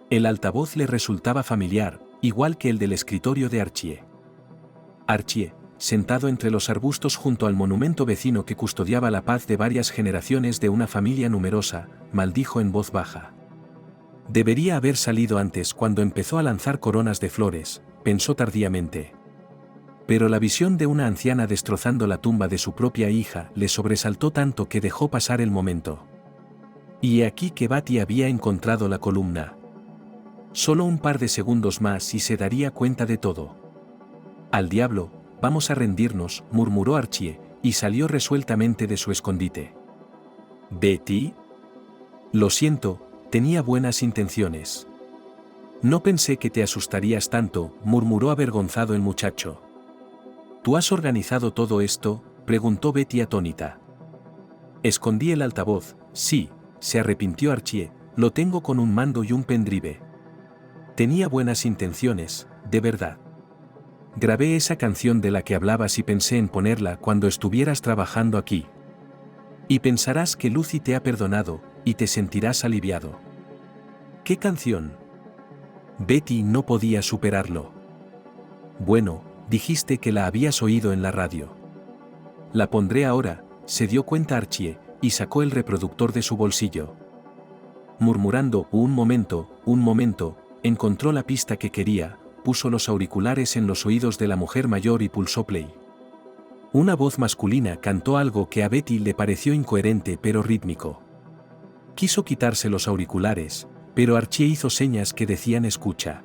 El altavoz le resultaba familiar, igual que el del escritorio de Archie. Archie, sentado entre los arbustos junto al monumento vecino que custodiaba la paz de varias generaciones de una familia numerosa, maldijo en voz baja. Debería haber salido antes cuando empezó a lanzar coronas de flores, pensó tardíamente. Pero la visión de una anciana destrozando la tumba de su propia hija le sobresaltó tanto que dejó pasar el momento. Y he aquí que Betty había encontrado la columna. Solo un par de segundos más y se daría cuenta de todo. «Al diablo, vamos a rendirnos», murmuró Archie, y salió resueltamente de su escondite. «¿Betty? Lo siento, tenía buenas intenciones». «No pensé que te asustarías tanto», murmuró avergonzado el muchacho. «¿Tú has organizado todo esto?», preguntó Betty atónita. «Escondí el altavoz, sí», se arrepintió Archie, «lo tengo con un mando y un pendrive. Tenía buenas intenciones, de verdad. Grabé esa canción de la que hablabas y pensé en ponerla cuando estuvieras trabajando aquí. Y pensarás que Lucy te ha perdonado, y te sentirás aliviado». «¿Qué canción?». Betty no podía superarlo. «Bueno, dijiste que la habías oído en la radio». «La pondré ahora», se dio cuenta Archie, y sacó el reproductor de su bolsillo. Murmurando un momento, encontró la pista que quería, puso los auriculares en los oídos de la mujer mayor y pulsó play. Una voz masculina cantó algo que a Betty le pareció incoherente pero rítmico. Quiso quitarse los auriculares, pero Archie hizo señas que decían escucha.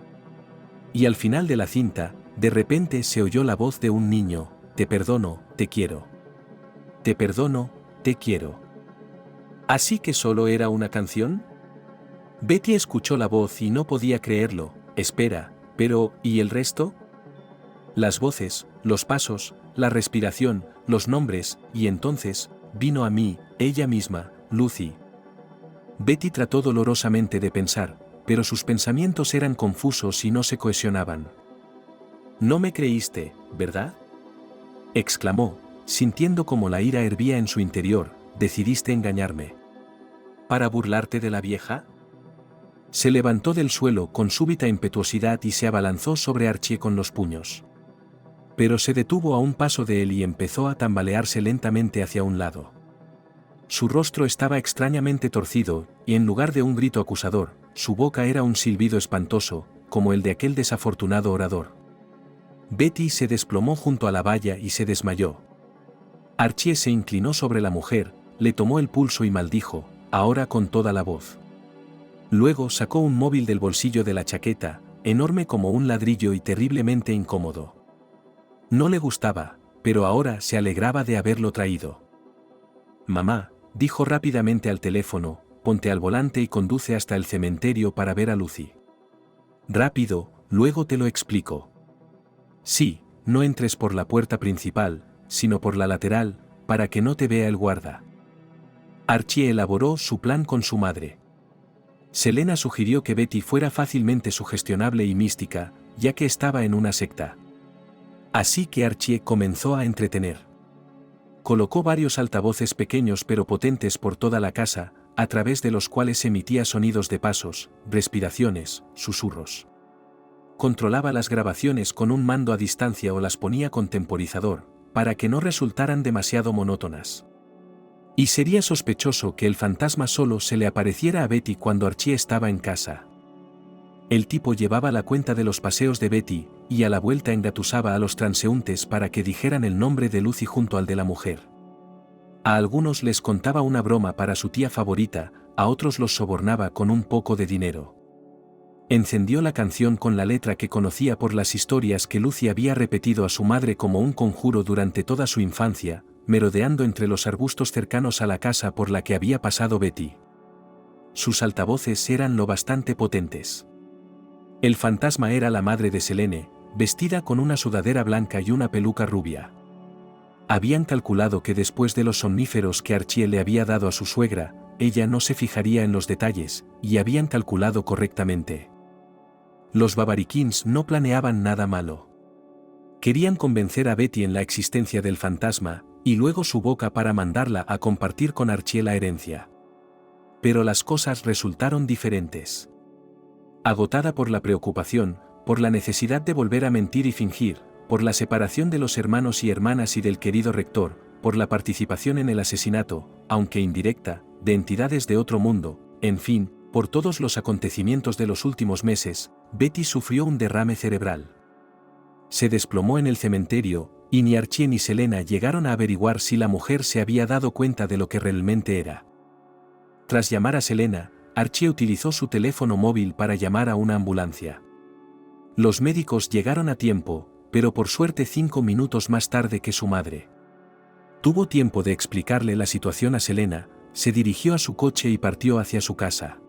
Y al final de la cinta, de repente se oyó la voz de un niño: «Te perdono, te quiero. Te perdono, te quiero». ¿Así que solo era una canción? Betty escuchó la voz y no podía creerlo. Espera, pero ¿y el resto? Las voces, los pasos, la respiración, los nombres, y entonces, vino a mí, ella misma, Lucy. Betty trató dolorosamente de pensar, pero sus pensamientos eran confusos y no se cohesionaban. «No me creíste, ¿verdad?», exclamó, sintiendo como la ira hervía en su interior. «¿Decidiste engañarme para burlarte de la vieja?». Se levantó del suelo con súbita impetuosidad y se abalanzó sobre Archie con los puños. Pero se detuvo a un paso de él y empezó a tambalearse lentamente hacia un lado. Su rostro estaba extrañamente torcido, y en lugar de un grito acusador, su boca era un silbido espantoso, como el de aquel desafortunado orador. Betty se desplomó junto a la valla y se desmayó. Archie se inclinó sobre la mujer, le tomó el pulso y maldijo, ahora con toda la voz. Luego sacó un móvil del bolsillo de la chaqueta, enorme como un ladrillo y terriblemente incómodo. No le gustaba, pero ahora se alegraba de haberlo traído. «Mamá», dijo rápidamente al teléfono, «ponte al volante y conduce hasta el cementerio para ver a Lucy». «Rápido, luego te lo explico». «Sí, no entres por la puerta principal, sino por la lateral, para que no te vea el guarda». Archie elaboró su plan con su madre. Selena sugirió que Betty fuera fácilmente sugestionable y mística, ya que estaba en una secta. Así que Archie comenzó a entretener. Colocó varios altavoces pequeños pero potentes por toda la casa, a través de los cuales emitía sonidos de pasos, respiraciones, susurros. Controlaba las grabaciones con un mando a distancia o las ponía con temporizador, para que no resultaran demasiado monótonas. Y sería sospechoso que el fantasma solo se le apareciera a Betty cuando Archie estaba en casa. El tipo llevaba la cuenta de los paseos de Betty, y a la vuelta engatusaba a los transeúntes para que dijeran el nombre de Lucy junto al de la mujer. A algunos les contaba una broma para su tía favorita, a otros los sobornaba con un poco de dinero. Encendió la canción con la letra que conocía por las historias que Lucy había repetido a su madre como un conjuro durante toda su infancia, merodeando entre los arbustos cercanos a la casa por la que había pasado Betty. Sus altavoces eran lo bastante potentes. El fantasma era la madre de Selene, vestida con una sudadera blanca y una peluca rubia. Habían calculado que después de los somníferos que Archie le había dado a su suegra, ella no se fijaría en los detalles, y habían calculado correctamente. Los Babarikins no planeaban nada malo. Querían convencer a Betty en la existencia del fantasma, y luego su boca para mandarla a compartir con Archie la herencia. Pero las cosas resultaron diferentes. Agotada por la preocupación, por la necesidad de volver a mentir y fingir, por la separación de los hermanos y hermanas y del querido rector, por la participación en el asesinato, aunque indirecta, de entidades de otro mundo, en fin, por todos los acontecimientos de los últimos meses, Betty sufrió un derrame cerebral. Se desplomó en el cementerio, y ni Archie ni Selena llegaron a averiguar si la mujer se había dado cuenta de lo que realmente era. Tras llamar a Selena, Archie utilizó su teléfono móvil para llamar a una ambulancia. Los médicos llegaron a tiempo, pero por suerte 5 minutos más tarde que su madre. Tuvo tiempo de explicarle la situación a Selena, se dirigió a su coche y partió hacia su casa.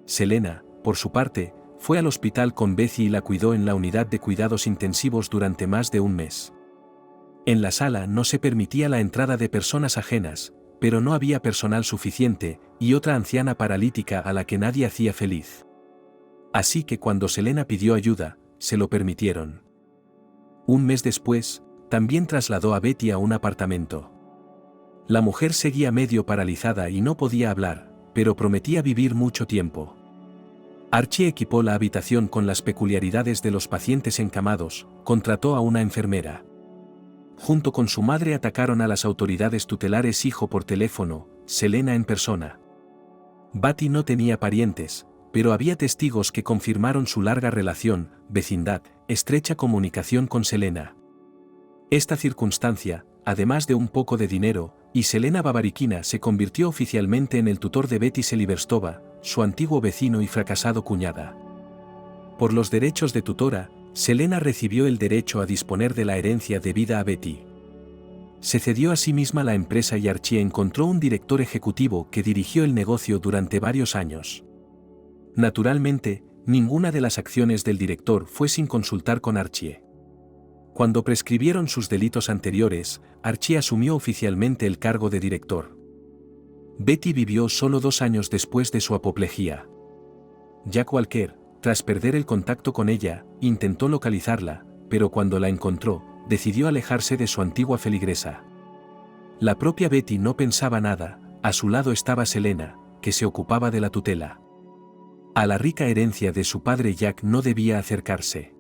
Selena, por su parte, fue al hospital con Betty y la cuidó en la unidad de cuidados intensivos durante más de un mes. En la sala no se permitía la entrada de personas ajenas, pero no había personal suficiente, y otra anciana paralítica a la que nadie hacía feliz. Así que cuando Selena pidió ayuda, se lo permitieron. Un mes después, también trasladó a Betty a un apartamento. La mujer seguía medio paralizada y no podía hablar, pero prometía vivir mucho tiempo. Archie equipó la habitación con las peculiaridades de los pacientes encamados, contrató a una enfermera. Junto con su madre atacaron a las autoridades tutelares hijo por teléfono, Selena en persona. Betty no tenía parientes, pero había testigos que confirmaron su larga relación, vecindad, estrecha comunicación con Selena. Esta circunstancia, además de un poco de dinero, y Selena Babarikina se convirtió oficialmente en el tutor de Betty Seliverstova, su antiguo vecino y fracasado cuñada. Por los derechos de tutora, Selena recibió el derecho a disponer de la herencia debida a Betty. Se cedió a sí misma la empresa y Archie encontró un director ejecutivo que dirigió el negocio durante varios años. Naturalmente, ninguna de las acciones del director fue sin consultar con Archie. Cuando prescribieron sus delitos anteriores, Archie asumió oficialmente el cargo de director. Betty vivió solo 2 años después de su apoplejía. Jack Walker, tras perder el contacto con ella, intentó localizarla, pero cuando la encontró, decidió alejarse de su antigua feligresa. La propia Betty no pensaba nada, a su lado estaba Selena, que se ocupaba de la tutela. A la rica herencia de su padre Jack no debía acercarse.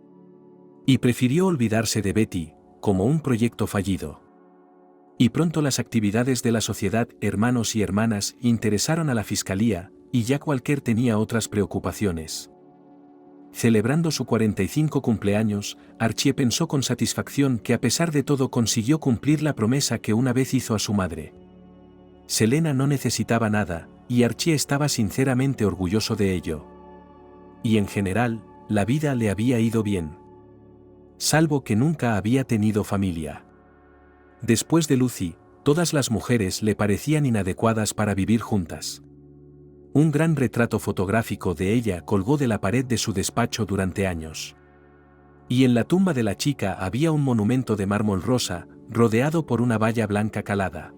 Y prefirió olvidarse de Betty, como un proyecto fallido. Y pronto las actividades de la sociedad Hermanos y Hermanas interesaron a la fiscalía, y Jack Walker tenía otras preocupaciones. Celebrando su 45 cumpleaños, Archie pensó con satisfacción que a pesar de todo consiguió cumplir la promesa que una vez hizo a su madre. Selena no necesitaba nada, y Archie estaba sinceramente orgulloso de ello. Y en general, la vida le había ido bien. Salvo que nunca había tenido familia. Después de Lucy, todas las mujeres le parecían inadecuadas para vivir juntas. Un gran retrato fotográfico de ella colgó de la pared de su despacho durante años. Y en la tumba de la chica había un monumento de mármol rosa, rodeado por una valla blanca calada.